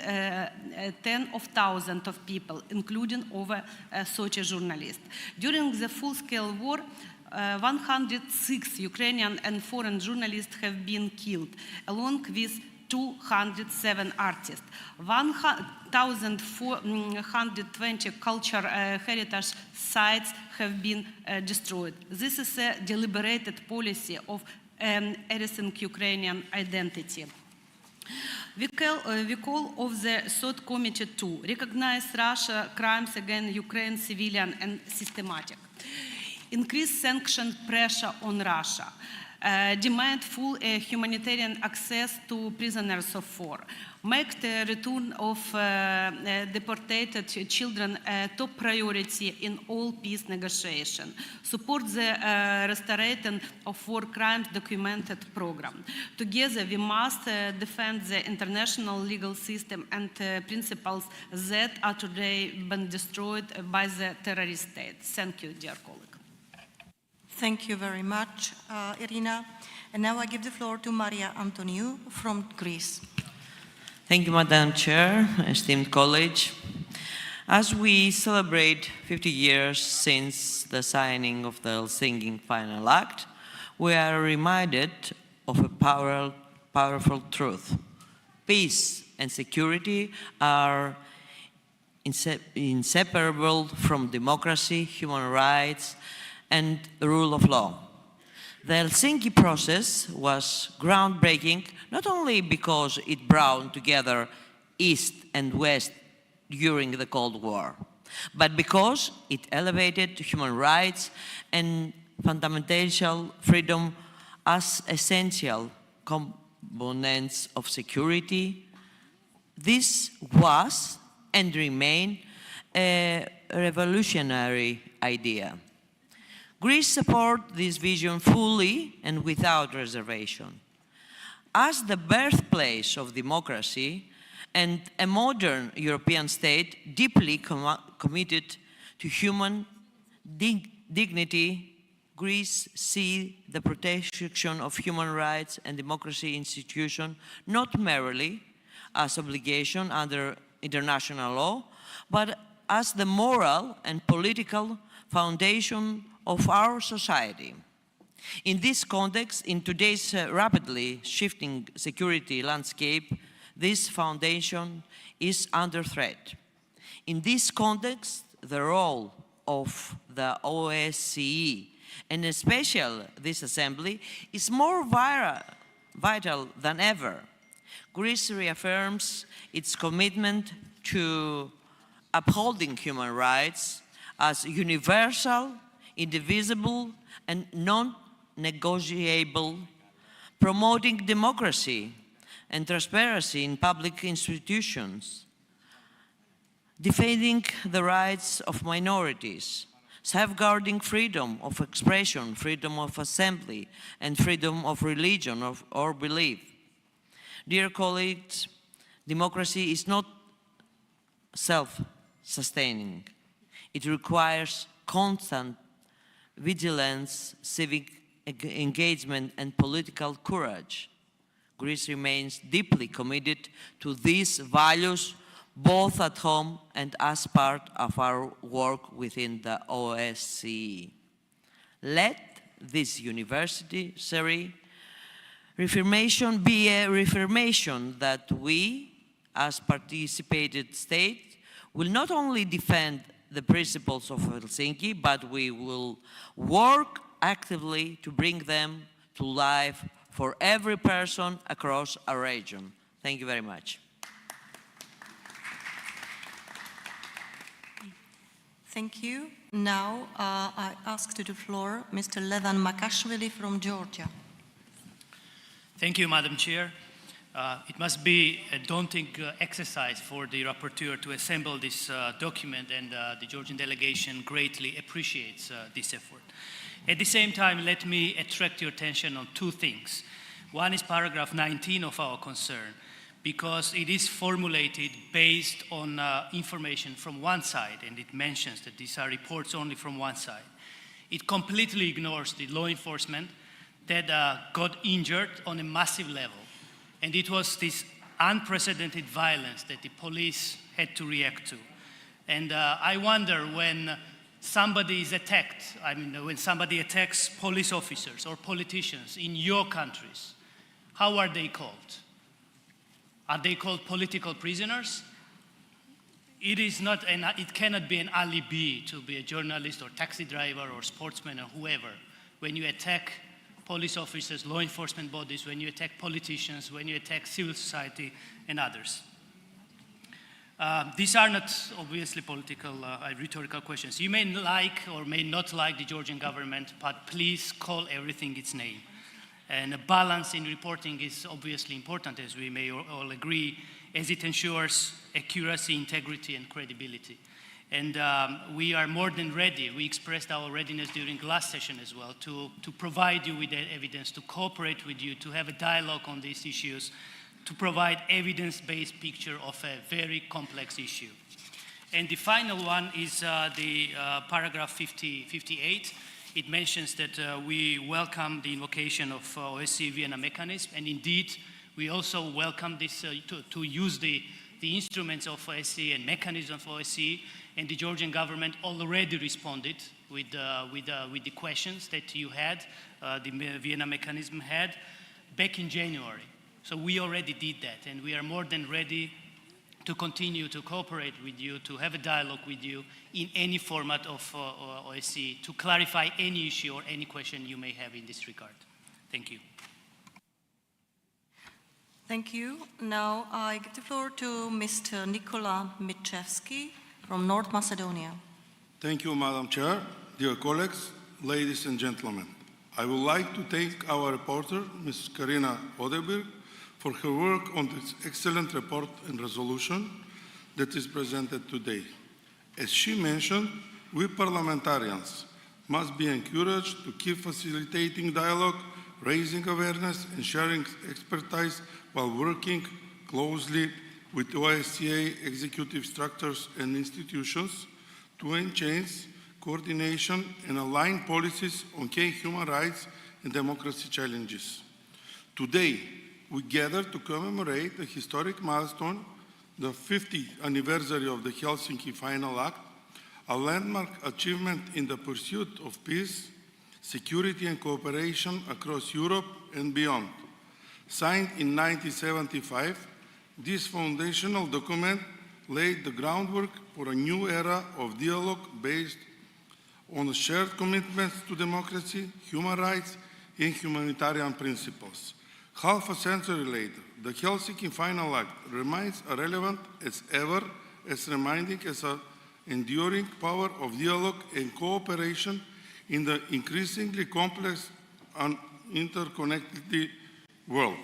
tens of thousands of people, including over 30 journalists. During the full-scale war, 106 Ukrainian and foreign journalists have been killed, along with 207 artists. 1,420 cultural heritage sites have been destroyed. This is a deliberated policy of erasing Ukrainian identity. We call of the Third Committee to recognize Russia crimes against Ukraine civilian and systematic. Increase sanction pressure on Russia. Demand full humanitarian access to prisoners of war. Make the return of deported children a top priority in all peace negotiations. Support the restoration of war crimes documented program. Together we must defend the international legal system and principles that are today been destroyed by the terrorist state. Thank you, dear colleague. Thank you very much, Irina. And now I give the floor to Maria Antoniou from Greece. Thank you, Madam Chair, esteemed college. As we celebrate 50 years since the signing of the Helsinki Final Act, we are reminded of a powerful truth. Peace and security are inseparable from democracy, human rights, and the rule of law. The Helsinki process was groundbreaking, not only because it brought together East and West during the Cold War, but because it elevated human rights and fundamental freedom as essential components of security. This was and remains a revolutionary idea. Greece supports this vision fully and without reservation. As the birthplace of democracy and a modern European state deeply committed to human dignity, Greece sees the protection of human rights and democracy institutions not merely as obligation under international law, but as the moral and political foundation of our society. In this context, in today's rapidly shifting security landscape, this foundation is under threat. In this context, the role of the OSCE, and especially this assembly, is more vital than ever. Greece reaffirms its commitment to upholding human rights as universal, indivisible, and non-negotiable, promoting democracy and transparency in public institutions, defending the rights of minorities, safeguarding freedom of expression, freedom of assembly, and freedom of religion or belief. Dear colleagues, democracy is not self-sustaining. It requires constant vigilance, civic engagement, and political courage. Greece remains deeply committed to these values, both at home and as part of our work within the OSCE. Let this university reformation be a reformation that we, as participated states, will not only defend the principles of Helsinki, but we will work actively to bring them to life for every person across our region. Thank you very much. Thank you. Now I ask to the floor Mr. Levan Makashvili from Georgia. Thank you, Madam Chair. It must be a daunting exercise for the rapporteur to assemble this document, and the Georgian delegation greatly appreciates this effort. At the same time, let me attract your attention on two things. One is paragraph 19 of our concern. because it is formulated based on information from one side, and it mentions that these are reports only from one side. It completely ignores the law enforcement that got injured on a massive level. And it was this unprecedented violence that the police had to react to. And I wonder, when somebody is attacked, when somebody attacks police officers or politicians in your countries, how are they called? Are they called political prisoners? It cannot be an alibi to be a journalist or taxi driver or sportsman or whoever when you attack police officers, law enforcement bodies, when you attack politicians, when you attack civil society and others. These are not obviously political, rhetorical questions. You may like or may not like the Georgian government, but please call everything its name. And a balance in reporting is obviously important, as we may all agree, as it ensures accuracy, integrity, and credibility. And we are more than ready. We expressed our readiness during last session as well to provide you with that evidence, to cooperate with you, to have a dialogue on these issues, to provide evidence-based picture of a very complex issue. And the final one is the paragraph 58. It mentions that we welcome the invocation of OSCE Vienna mechanism, and indeed, we also welcome this to use the instruments of OSCE and mechanisms of OSCE, and the Georgian government already responded with the questions that you had, the Vienna mechanism had, back in January. So we already did that, and we are more than ready to continue to cooperate with you, to have a dialogue with you in any format of OSCE, to clarify any issue or any question you may have in this regard. Thank you. Thank you. Now I give the floor to Mr. Nikola Mitchevsky from North Macedonia. Thank you, Madam Chair. Dear colleagues, ladies and gentlemen, I would like to thank our reporter, Ms. Karina Odeberg, for her work on this excellent report and resolution that is presented today. As she mentioned, we parliamentarians must be encouraged to keep facilitating dialogue, raising awareness, and sharing expertise while working closely with OSCE executive structures and institutions to enhance coordination and align policies on key human rights and democracy challenges. Today, we gather to commemorate a historic milestone, the 50th anniversary of the Helsinki Final Act, a landmark achievement in the pursuit of peace, security and cooperation across Europe and beyond. Signed in 1975, this foundational document laid the groundwork for a new era of dialogue based on shared commitments to democracy, human rights, and humanitarian principles. Half a century later, the Helsinki Final Act remains relevant as ever, as reminding us of enduring power of dialogue and cooperation in the increasingly complex and interconnected world.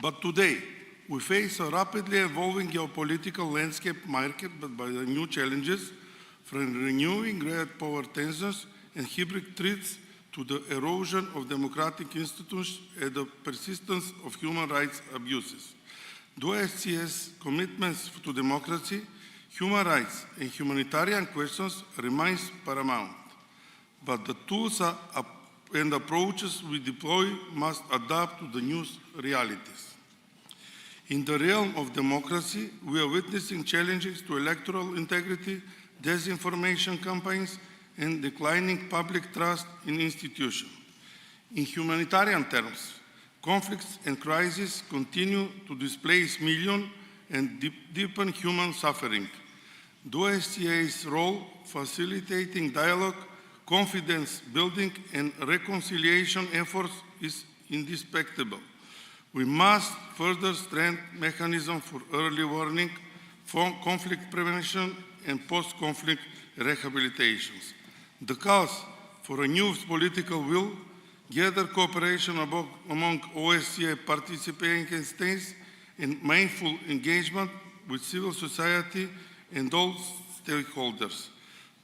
But today, we face a rapidly evolving geopolitical landscape marked by the new challenges, from renewing great power tensions and hybrid threats to the erosion of democratic institutions and the persistence of human rights abuses. The OSCE's commitments to democracy, human rights, and humanitarian questions remains paramount. But the tools and approaches we deploy must adapt to the new realities. In the realm of democracy, we are witnessing challenges to electoral integrity, disinformation campaigns, and declining public trust in institutions. In humanitarian terms, conflicts and crises continue to displace millions and deepen human suffering. The OSCE's role facilitating dialogue, confidence building, and reconciliation efforts is indispensable. We must further strengthen mechanisms for early warning, for conflict prevention, and post-conflict rehabilitations. The calls for a new political will gather cooperation among OSCE participating states and mindful engagement with civil society and all stakeholders.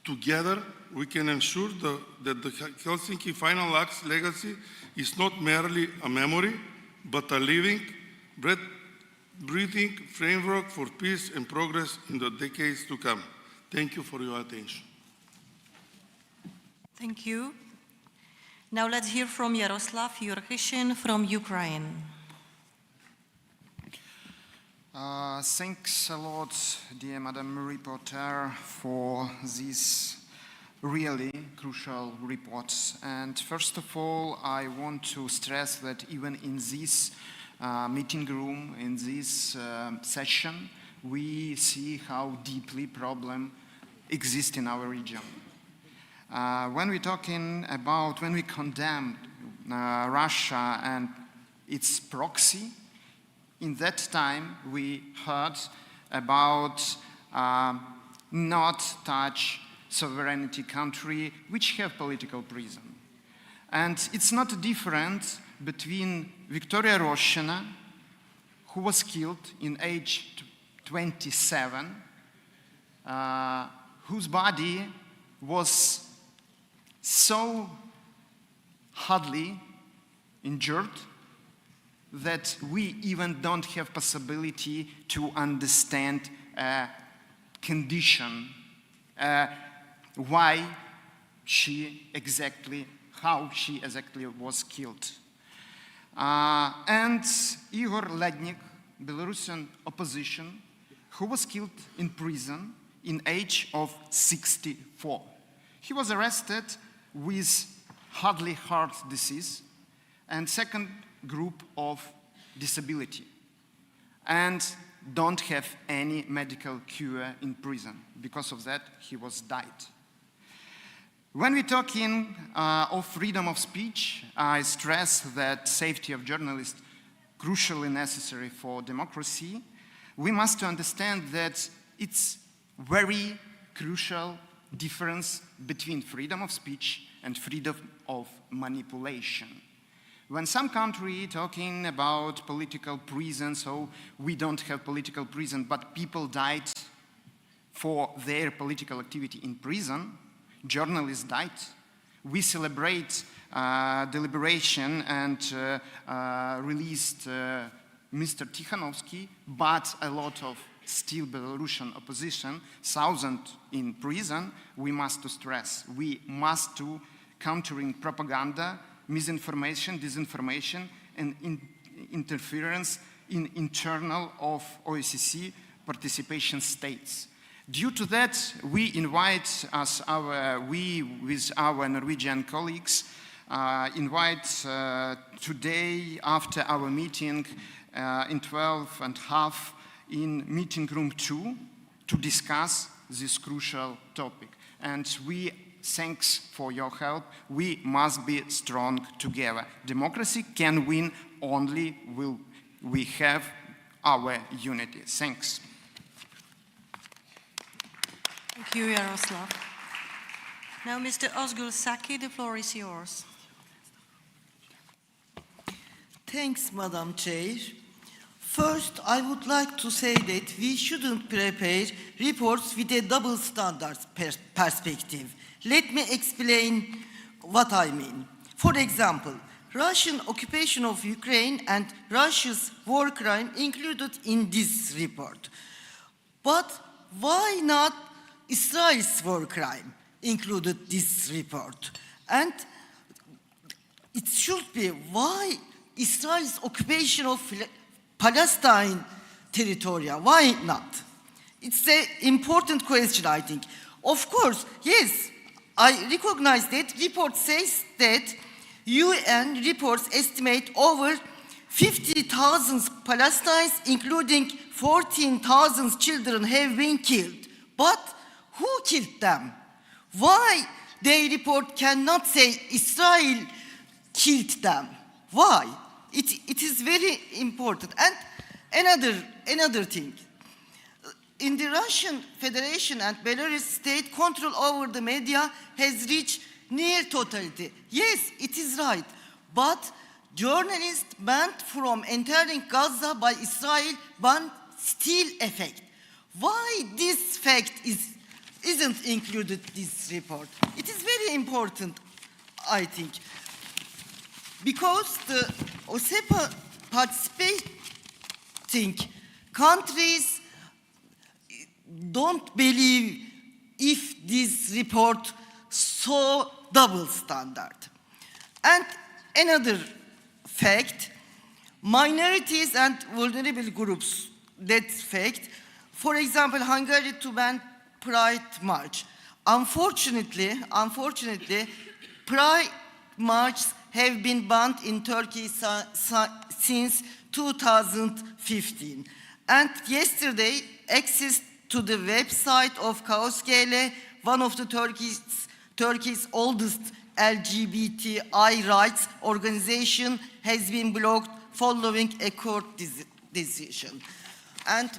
Together, we can ensure that the Helsinki Final Act's legacy is not merely a memory, but a living, breathing framework for peace and progress in the decades to come. Thank you for your attention. Thank you. Now let's hear from Yaroslav Yurkishin from Ukraine. Thanks a lot, dear Madam Reporter, for these really crucial reports. And first of all, I want to stress that even in this meeting room, in this session, we see how deeply problem exists in our region. When we condemn Russia and its proxy, in that time we heard about not touch sovereignty country which have political prison. And it's not different between Victoria Roshina, who was killed in age 27, whose body was so hardly injured that we even don't have possibility to understand condition, how she exactly was killed. And Igor Lednik, Belarusian opposition, who was killed in prison in age of 64. He was arrested with hardly heart disease and second group of disability and don't have any medical cure in prison. Because of that, he was died. When we're talking of freedom of speech, I stress that safety of journalists crucially necessary for democracy. We must understand that it's very crucial difference between freedom of speech and freedom of manipulation. When some country talking about political prison, so we don't have political prison, but people died for their political activity in prison, journalists died. We celebrate deliberation and released Mr. Tikhanovsky, but a lot of still Belarusian opposition, thousands in prison. We must stress. We must do countering propaganda, misinformation, disinformation, and interference in internal of OSCE participation states. Due to that, we invite we with our Norwegian colleagues, today after our meeting in 12:30 in meeting room 2 to discuss this crucial topic. And thanks for your help. We must be strong together. Democracy can win only will we have our unity. Thanks. Thank you, Yaroslav. Now, Mr. Ozgul Saki, the floor is yours. Thanks, Madam Chair. First, I would like to say that we shouldn't prepare reports with a double standards perspective. Let me explain what I mean. For example, Russian occupation of Ukraine and Russia's war crime included in this report. But why not Israel's war crime included this report? And it should be why Israel's occupation of Palestine territory, why not? It's an important question, I think. Of course, yes, I recognize that report says that UN reports estimate over 50,000 Palestinians, including 14,000 children, have been killed. But who killed them? Why their report cannot say Israel killed them? Why? It is very important. And another thing. In the Russian Federation and Belarus state, control over the media has reached near totality. Yes, it is right. But journalists banned from entering Gaza by Israel ban still effect. Why this fact isn't included in this report? It is very important, I think. Because the OSCE participating Countries don't believe if this report saw double standard. And another fact, minorities and vulnerable groups, that's fact. For example, Hungary to ban Pride March. Unfortunately, Pride marches have been banned in Turkey since 2015. And yesterday, access to the website of Kaos.gl, one of the Turkey's oldest LGBTI rights organization, has been blocked following a court decision. And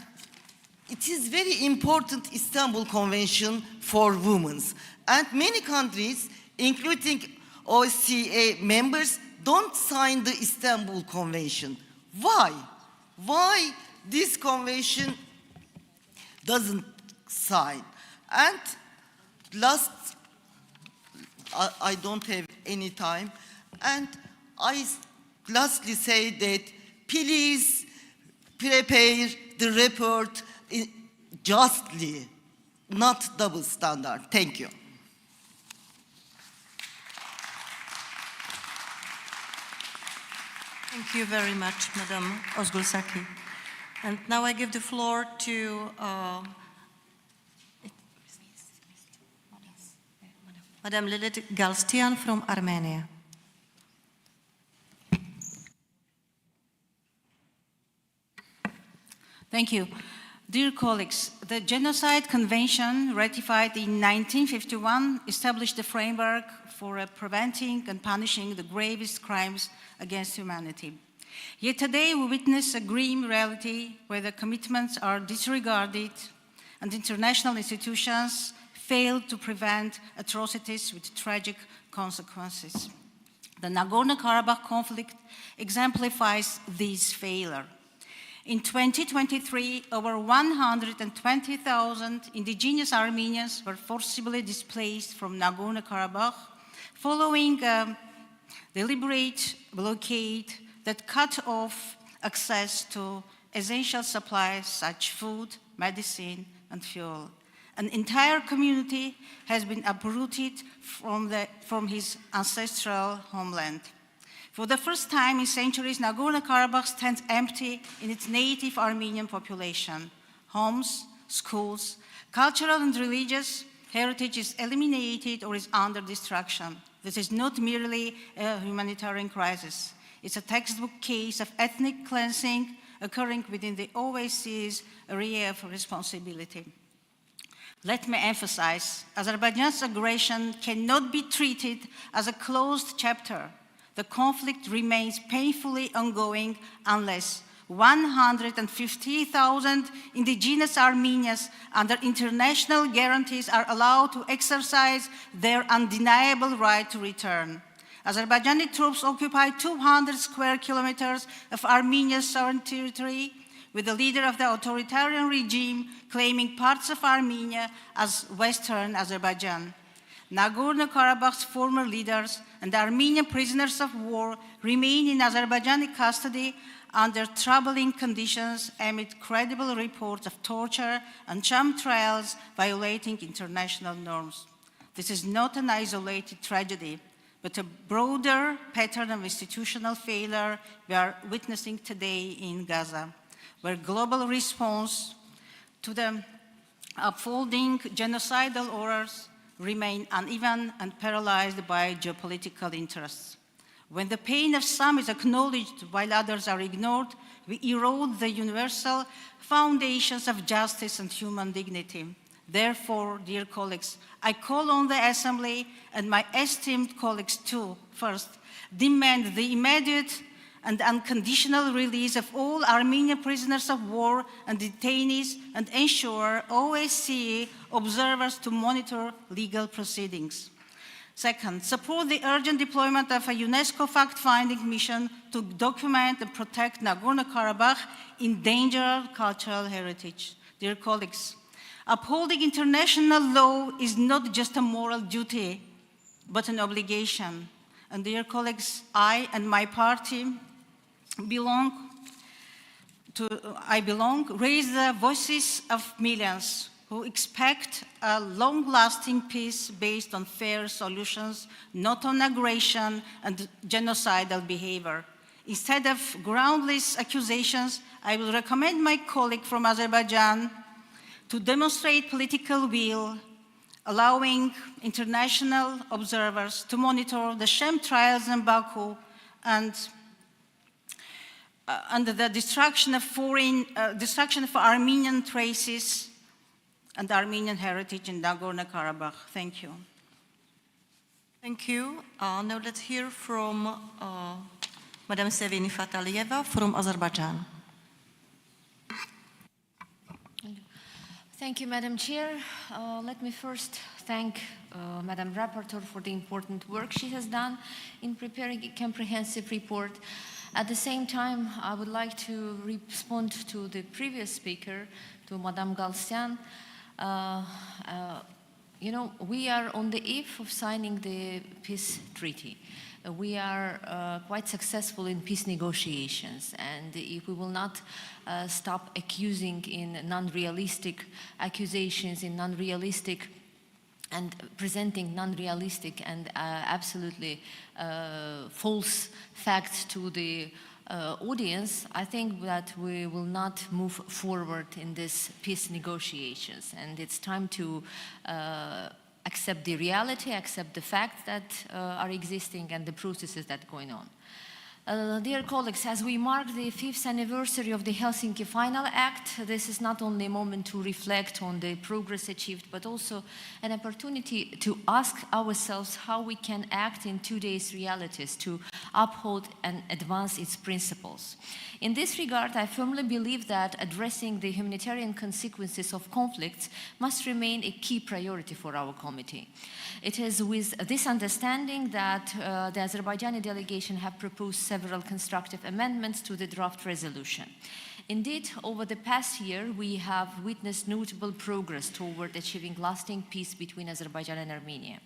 it is very important Istanbul Convention for women. And many countries, including OSCE members, don't sign the Istanbul Convention. Why? Why this convention doesn't sign? And last, I don't have any time, and I lastly say that please prepare the report justly, not double standard. Thank you. Thank you very much, Madam Ozgulsaki. And now I give the floor to Madam Lilith Galstian from Armenia. Thank you. Dear colleagues, the Genocide Convention, ratified in 1951, established the framework for preventing and punishing the gravest crimes against humanity. Yet today we witness a grim reality where the commitments are disregarded and international institutions fail to prevent atrocities with tragic consequences. The Nagorno-Karabakh conflict exemplifies this failure. In 2023, over 120,000 indigenous Armenians were forcibly displaced from Nagorno-Karabakh following a deliberate blockade that cut off access to essential supplies such as food, medicine, and fuel. An entire community has been uprooted from his ancestral homeland. For the first time in centuries, Nagorno-Karabakh stands empty in its native Armenian population. Homes, schools, cultural and religious heritage is eliminated or is under destruction. This is not merely a humanitarian crisis. It's a textbook case of ethnic cleansing occurring within the OSCE's area of responsibility. Let me emphasize, Azerbaijan's aggression cannot be treated as a closed chapter. The conflict remains painfully ongoing unless 150,000 indigenous Armenians under international guarantees are allowed to exercise their undeniable right to return. Azerbaijani troops occupy 200 square kilometers of Armenia's sovereign territory, with the leader of the authoritarian regime claiming parts of Armenia as Western Azerbaijan. Nagorno-Karabakh's former leaders and Armenian prisoners of war remain in Azerbaijani custody under troubling conditions amid credible reports of torture and sham trials violating international norms. This is not an isolated tragedy, but a broader pattern of institutional failure we are witnessing today in Gaza, where global response to the unfolding genocidal horrors remain uneven and paralyzed by geopolitical interests. When the pain of some is acknowledged while others are ignored, we erode the universal foundations of justice and human dignity. Therefore, dear colleagues, I call on the Assembly and my esteemed colleagues to, first, demand the immediate and unconditional release of all Armenian prisoners of war and detainees, and ensure OSCE observers to monitor legal proceedings. Second, support the urgent deployment of a UNESCO fact-finding mission to document and protect Nagorno-Karabakh endangered cultural heritage. Dear colleagues, upholding international law is not just a moral duty, but an obligation. And dear colleagues, I and my party belong I belong, raise the voices of millions who expect a long-lasting peace based on fair solutions, not on aggression and genocidal behavior. Instead of groundless accusations, I will recommend my colleague from Azerbaijan to demonstrate political will, allowing international observers to monitor the sham trials in Baku and the destruction of Armenian traces and Armenian heritage in Nagorno-Karabakh. Thank you. Thank you. Now let's hear from Madame Sevini Fatalieva from Azerbaijan. Thank you, Madam Chair. Let me first thank Madam Rapporteur for the important work she has done in preparing a comprehensive report. At the same time, I would like to respond to the previous speaker, to Madame Galsyan. You know, we are on the eve of signing the peace treaty. We are quite successful in peace negotiations, and if we will not stop accusing in non-realistic accusations, in non-realistic and presenting non-realistic and absolutely false facts to the audience, I think that we will not move forward in this peace negotiations. And it's time to accept the reality, accept the facts that are existing and the processes that are going on. Dear colleagues, as we mark the 5th anniversary of the Helsinki Final Act, this is not only a moment to reflect on the progress achieved, but also an opportunity to ask ourselves how we can act in today's realities to uphold and advance its principles. In this regard, I firmly believe that addressing the humanitarian consequences of conflicts must remain a key priority for our committee. It is with this understanding that the Azerbaijani delegation have proposed several constructive amendments to the draft resolution. Indeed, over the past year, we have witnessed notable progress toward achieving lasting peace between Azerbaijan and Armenia,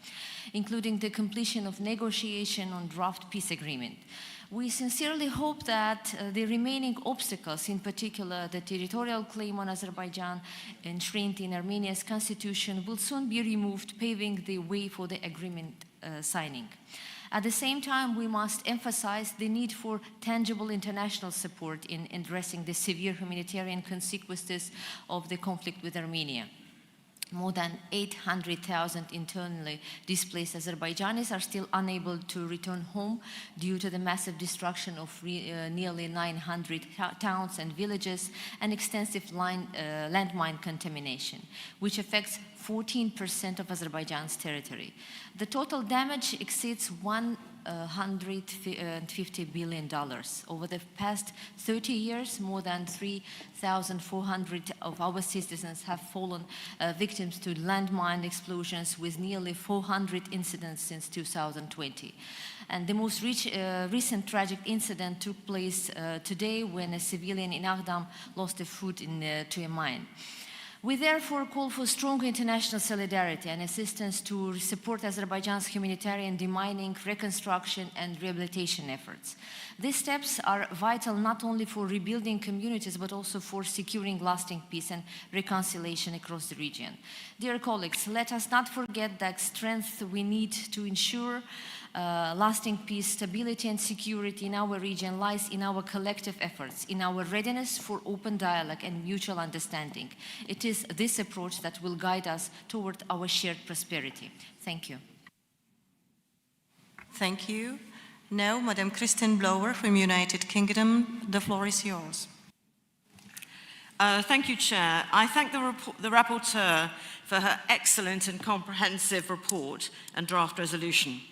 including the completion of negotiation on draft peace agreement. We sincerely hope that the remaining obstacles, in particular the territorial claim on Azerbaijan enshrined in Armenia's constitution, will soon be removed, paving the way for the agreement signing. At the same time, we must emphasize the need for tangible international support in addressing the severe humanitarian consequences of the conflict with Armenia. More than 800,000 internally displaced Azerbaijanis are still unable to return home due to the massive destruction of nearly 900 towns and villages and extensive landmine contamination, which affects 14% of Azerbaijan's territory. The total damage exceeds $150 billion. Over the past 30 years, more than 3,400 of our citizens have fallen victims to landmine explosions, with nearly 400 incidents since 2020. And the most recent tragic incident took place today when a civilian in Aghdam lost a foot to a mine. We therefore call for strong international solidarity and assistance to support Azerbaijan's humanitarian demining, reconstruction and rehabilitation efforts. These steps are vital not only for rebuilding communities, but also for securing lasting peace and reconciliation across the region. Dear colleagues, let us not forget the strength we need to ensure lasting peace, stability and security in our region lies in our collective efforts, in our readiness for open dialogue and mutual understanding. It is this approach that will guide us toward our shared prosperity. Thank you. Thank you. Now, Madam Kristen Blower from United Kingdom, the floor is yours. Thank you, Chair. I thank the rapporteur for her excellent and comprehensive report and draft resolution.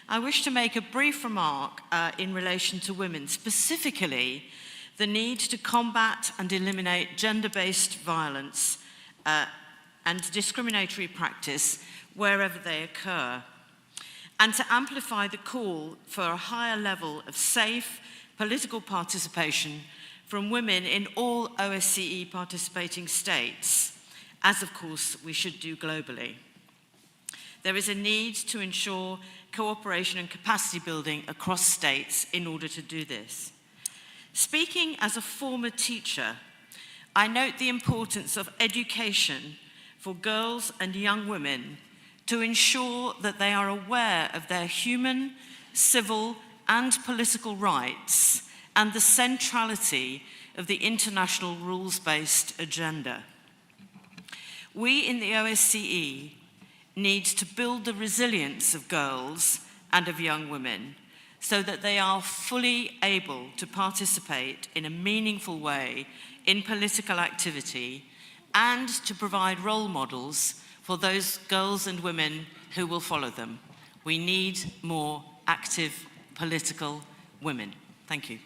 I wish to make a brief remark in relation to women, specifically the need to combat and eliminate gender-based violence and discriminatory practice wherever they occur, and to amplify the call for a higher level of safe political participation from women in all OSCE participating states, as of course we should do globally. There is a need to ensure cooperation and capacity building across states in order to do this. Speaking as a former teacher, I note the importance of education for girls and young women to ensure that they are aware of their human, civil, and political rights and the centrality of the international rules-based agenda. We in the OSCE need to build the resilience of girls and of young women so that they are fully able to participate in a meaningful way in political activity and to provide role models for those girls and women who will follow them. We need more active political women. Thank you.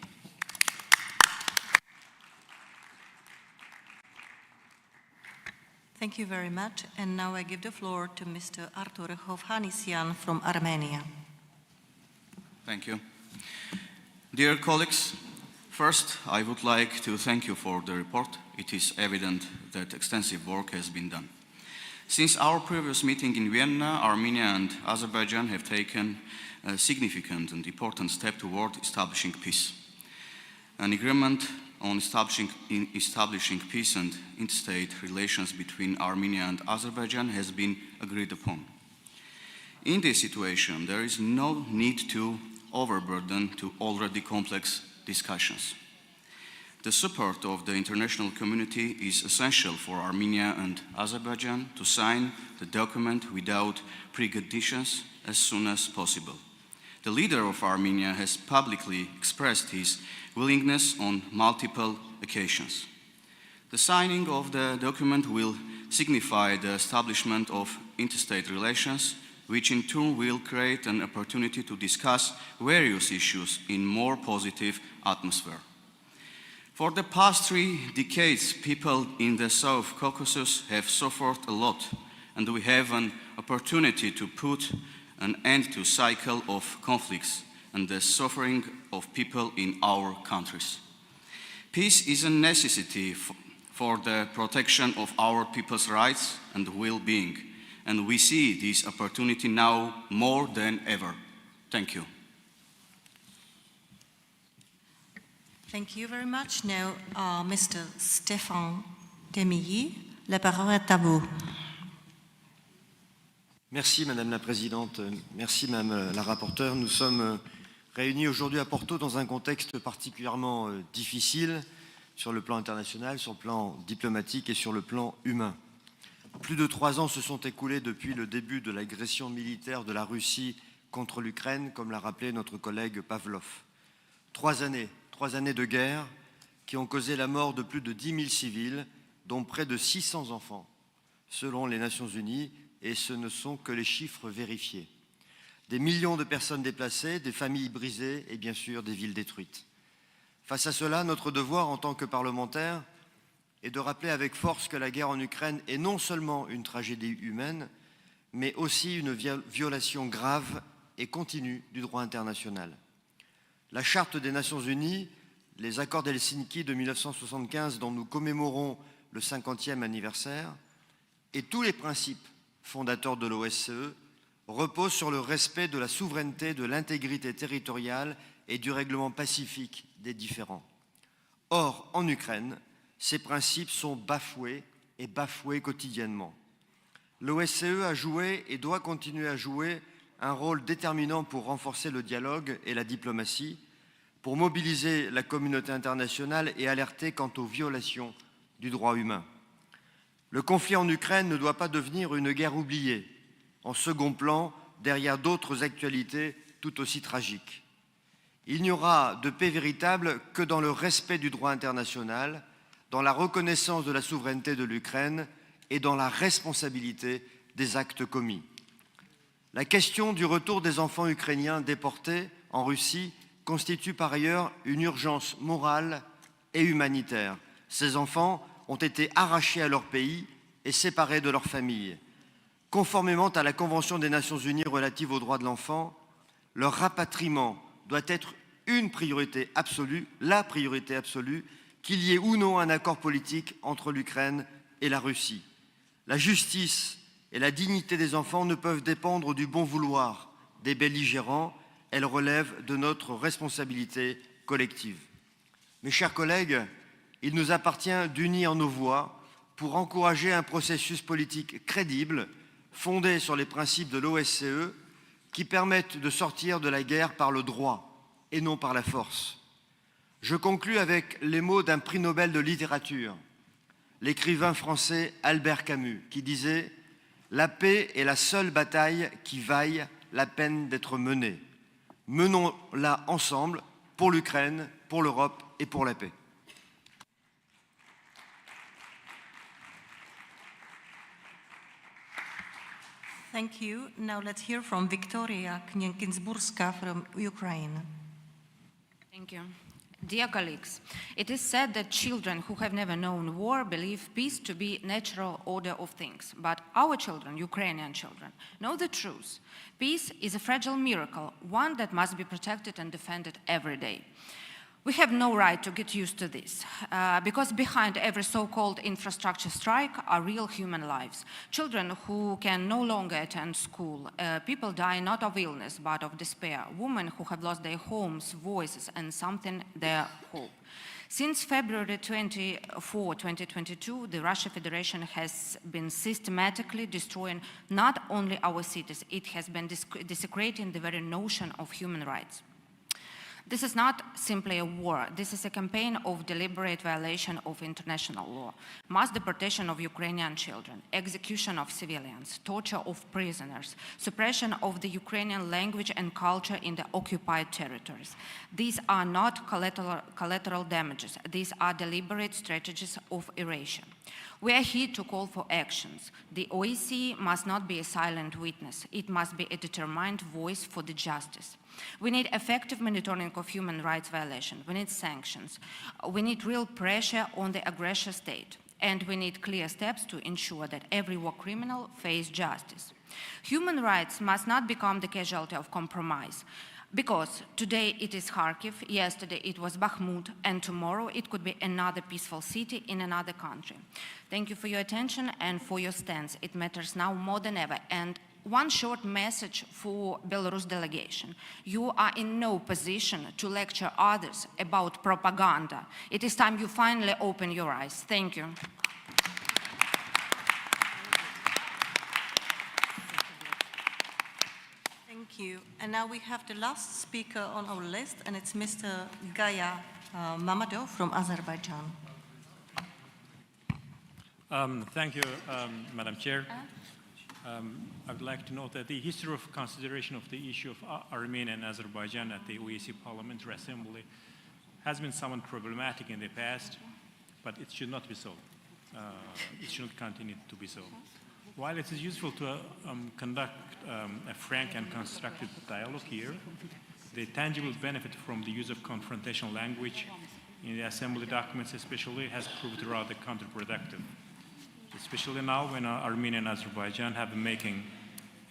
Thank you very much. And now I give the floor to Mr. Artur Hovhannisyan from Armenia. Thank you. Dear colleagues, first I would like to thank you for the report. It is evident that extensive work has been done. Since our previous meeting in Vienna, Armenia and Azerbaijan have taken a significant and important step toward establishing peace. An agreement on establishing peace and interstate relations between Armenia and Azerbaijan has been agreed upon. In this situation, there is no need to overburden to already complex discussions. The support of the international community is essential for Armenia and Azerbaijan to sign the document without preconditions as soon as possible. The leader of Armenia has publicly expressed his willingness on multiple occasions. The signing of the document will signify the establishment of interstate relations, which in turn will create an opportunity to discuss various issues in more positive atmosphere. For the past 3 decades, people in the South Caucasus have suffered a lot, and we have an opportunity to put an end to a cycle of conflicts and the suffering of people in our countries. Peace is a necessity for the protection of our people's rights and well-being, and we see this opportunity now more than ever. Thank you. Thank you very much. Now, Mr. Stéphane Demilly, la parole est à vous. Merci Madame la Présidente, merci Madame la rapporteure. Nous sommes réunis aujourd'hui à Porto dans un contexte particulièrement difficile sur le plan international, sur le plan diplomatique et sur le plan humain. Plus de 3 ans se sont écoulés depuis le début de l'agression militaire de la Russie contre l'Ukraine, comme l'a rappelé notre collègue Pavlov. 3 années de guerre qui ont causé la mort de plus de 10 000 civils, dont près de 600 enfants, selon les Nations Unies, et ce ne sont que les chiffres vérifiés. Des millions de personnes déplacées, des familles brisées et bien sûr des villes détruites. Face à cela, notre devoir en tant que parlementaires est de rappeler avec force que la guerre en Ukraine est non seulement une tragédie humaine, mais aussi une violation grave et continue du droit international. La Charte des Nations Unies, les accords d'Helsinki de 1975 dont nous commémorons le 50e anniversaire, et tous les principes fondateurs de l'OSCE reposent sur le respect de la souveraineté, de l'intégrité territoriale et du règlement pacifique des différends. Or, en Ukraine, ces principes sont bafoués et bafoués quotidiennement. L'OSCE a joué et doit continuer à jouer un rôle déterminant pour renforcer le dialogue et la diplomatie, pour mobiliser la communauté internationale et alerter quant aux violations du droit humain. Le conflit en Ukraine ne doit pas devenir une guerre oubliée, en second plan, derrière d'autres actualités tout aussi tragiques. Il n'y aura de paix véritable que dans le respect du droit international, dans la reconnaissance de la souveraineté de l'Ukraine et dans la responsabilité des actes commis. La question du retour des enfants ukrainiens déportés en Russie constitue par ailleurs une urgence morale et humanitaire. Ces enfants ont été arrachés à leur pays et séparés de leurs familles. Conformément à la Convention des Nations Unies relative aux droits de l'enfant, leur rapatriement doit être une priorité absolue, la priorité absolue, qu'il y ait ou non un accord politique entre l'Ukraine et la Russie. La justice et la dignité des enfants ne peuvent dépendre du bon vouloir des belligérants, elles relèvent de notre responsabilité collective. Mes chers collègues, il nous appartient d'unir nos voix pour encourager un processus politique crédible, fondé sur les principes de l'OSCE, qui permettent de sortir de la guerre par le droit et non par la force. Je conclus avec les mots d'un prix Nobel de littérature, l'écrivain français Albert Camus, qui disait « La paix est la seule bataille qui vaille la peine d'être menée. Menons-la ensemble pour l'Ukraine, pour l'Europe et pour la paix. » Thank you. Now let's hear from Victoria Kniakinsburska from Ukraine. Thank you. Dear colleagues, it is said that children who have never known war believe peace to be natural order of things. But our children, Ukrainian children, know the truth. Peace is a fragile miracle, one that must be protected and defended every day. We have no right to get used to this, because behind every so-called infrastructure strike are real human lives. Children who can no longer attend school, people die not of illness but of despair, women who have lost their homes, voices, and something their hope. Since February 24, 2022, the Russian Federation has been systematically destroying not only our cities, it has been desecrating the very notion of human rights. This is not simply a war. This is a campaign of deliberate violation of international law, mass deportation of Ukrainian children, execution of civilians, torture of prisoners, suppression of the Ukrainian language and culture in the occupied territories. These are not collateral damages. These are deliberate strategies of erasure. We are here to call for actions. The OSCE must not be a silent witness. It must be a determined voice for the justice. We need effective monitoring of human rights violations. We need sanctions. We need real pressure on the aggressor state. And we need clear steps to ensure that every war criminal faces justice. Human rights must not become the casualty of compromise. Because today it is Kharkiv, yesterday it was Bakhmut, and tomorrow it could be another peaceful city in another country. Thank you for your attention and for your stance. It matters now more than ever. And one short message for Belarus delegation. You are in no position to lecture others about propaganda. It is time you finally open your eyes. Thank you. Thank you. And now we have the last speaker on our list, and it's Mr. Gaya Mamadov from Azerbaijan. Thank you, Madam Chair. I would like to note that the history of consideration of the issue of Armenia and Azerbaijan at the OSCE Parliamentary Assembly has been somewhat problematic in the past, but it should not be so. It should not continue to be so. While it is useful to conduct a frank and constructive dialogue here, the tangible benefit from the use of confrontational language in the Assembly documents especially has proved rather counterproductive. Especially now when Armenia and Azerbaijan have been making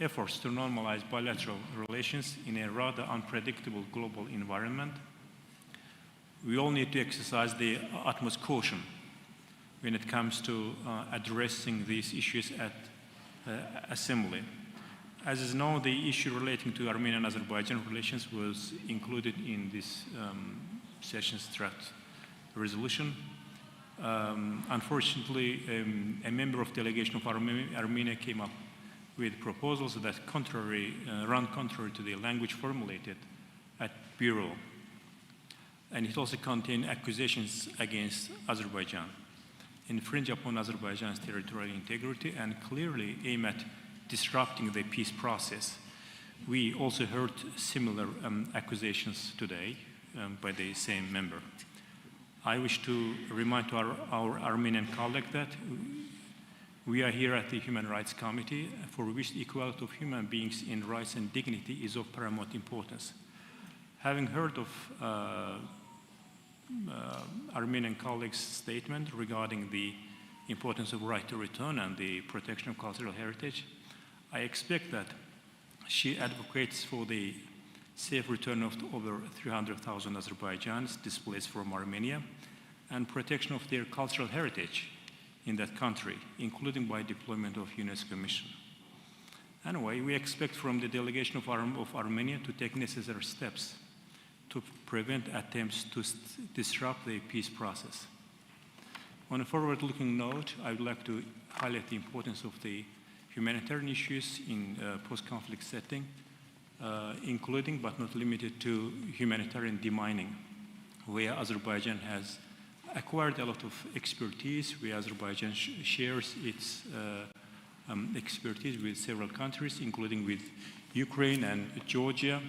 efforts to normalize bilateral relations in a rather unpredictable global environment. We all need to exercise the utmost caution when it comes to addressing these issues at Assembly. As is known, the issue relating to Armenian and Azerbaijan relations was included in this session's draft resolution. Unfortunately, a member of delegation of Armenia came up with proposals that run contrary to the language formulated at Bureau. And it also contained accusations against Azerbaijan, infringe upon Azerbaijan's territorial integrity, and clearly aim at disrupting the peace process. We also heard similar accusations today by the same member. I wish to remind to our Armenian colleague that we are here at the Human Rights Committee, for which the equality of human beings in rights and dignity is of paramount importance. Having heard of Armenian colleagues' statement regarding the importance of right to return and the protection of cultural heritage, I expect that she advocates for the safe return of over 300,000 Azerbaijanis displaced from Armenia and protection of their cultural heritage in that country, including by deployment of UNESCO mission. Anyway, we expect from the delegation of Armenia to take necessary steps to prevent attempts to disrupt the peace process. On a forward-looking note, I would like to highlight the importance of the humanitarian issues in post-conflict setting, including but not limited to humanitarian demining, where Azerbaijan has acquired a lot of expertise, where Azerbaijan shares its expertise with several countries, including with Ukraine and Georgia.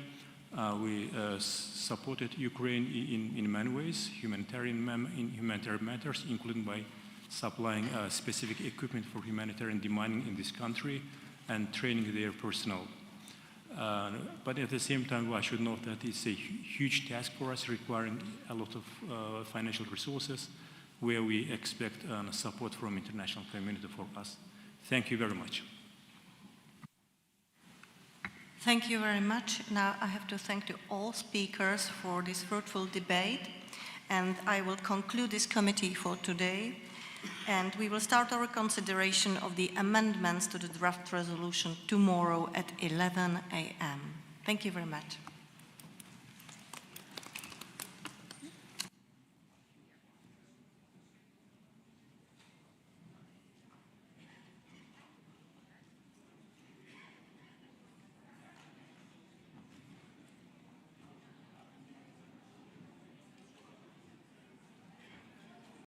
We supported Ukraine in many ways, in humanitarian matters, including by supplying specific equipment for humanitarian demining in this country and training their personnel. But at the same time, I should note that it's a huge task for us, requiring a lot of financial resources, where we expect support from international community for us. Thank you very much. Thank you very much. Now I have to thank all speakers for this fruitful debate, and I will conclude this committee for today, and we will start our consideration of the amendments to the draft resolution tomorrow at 11 a.m. Thank you very much.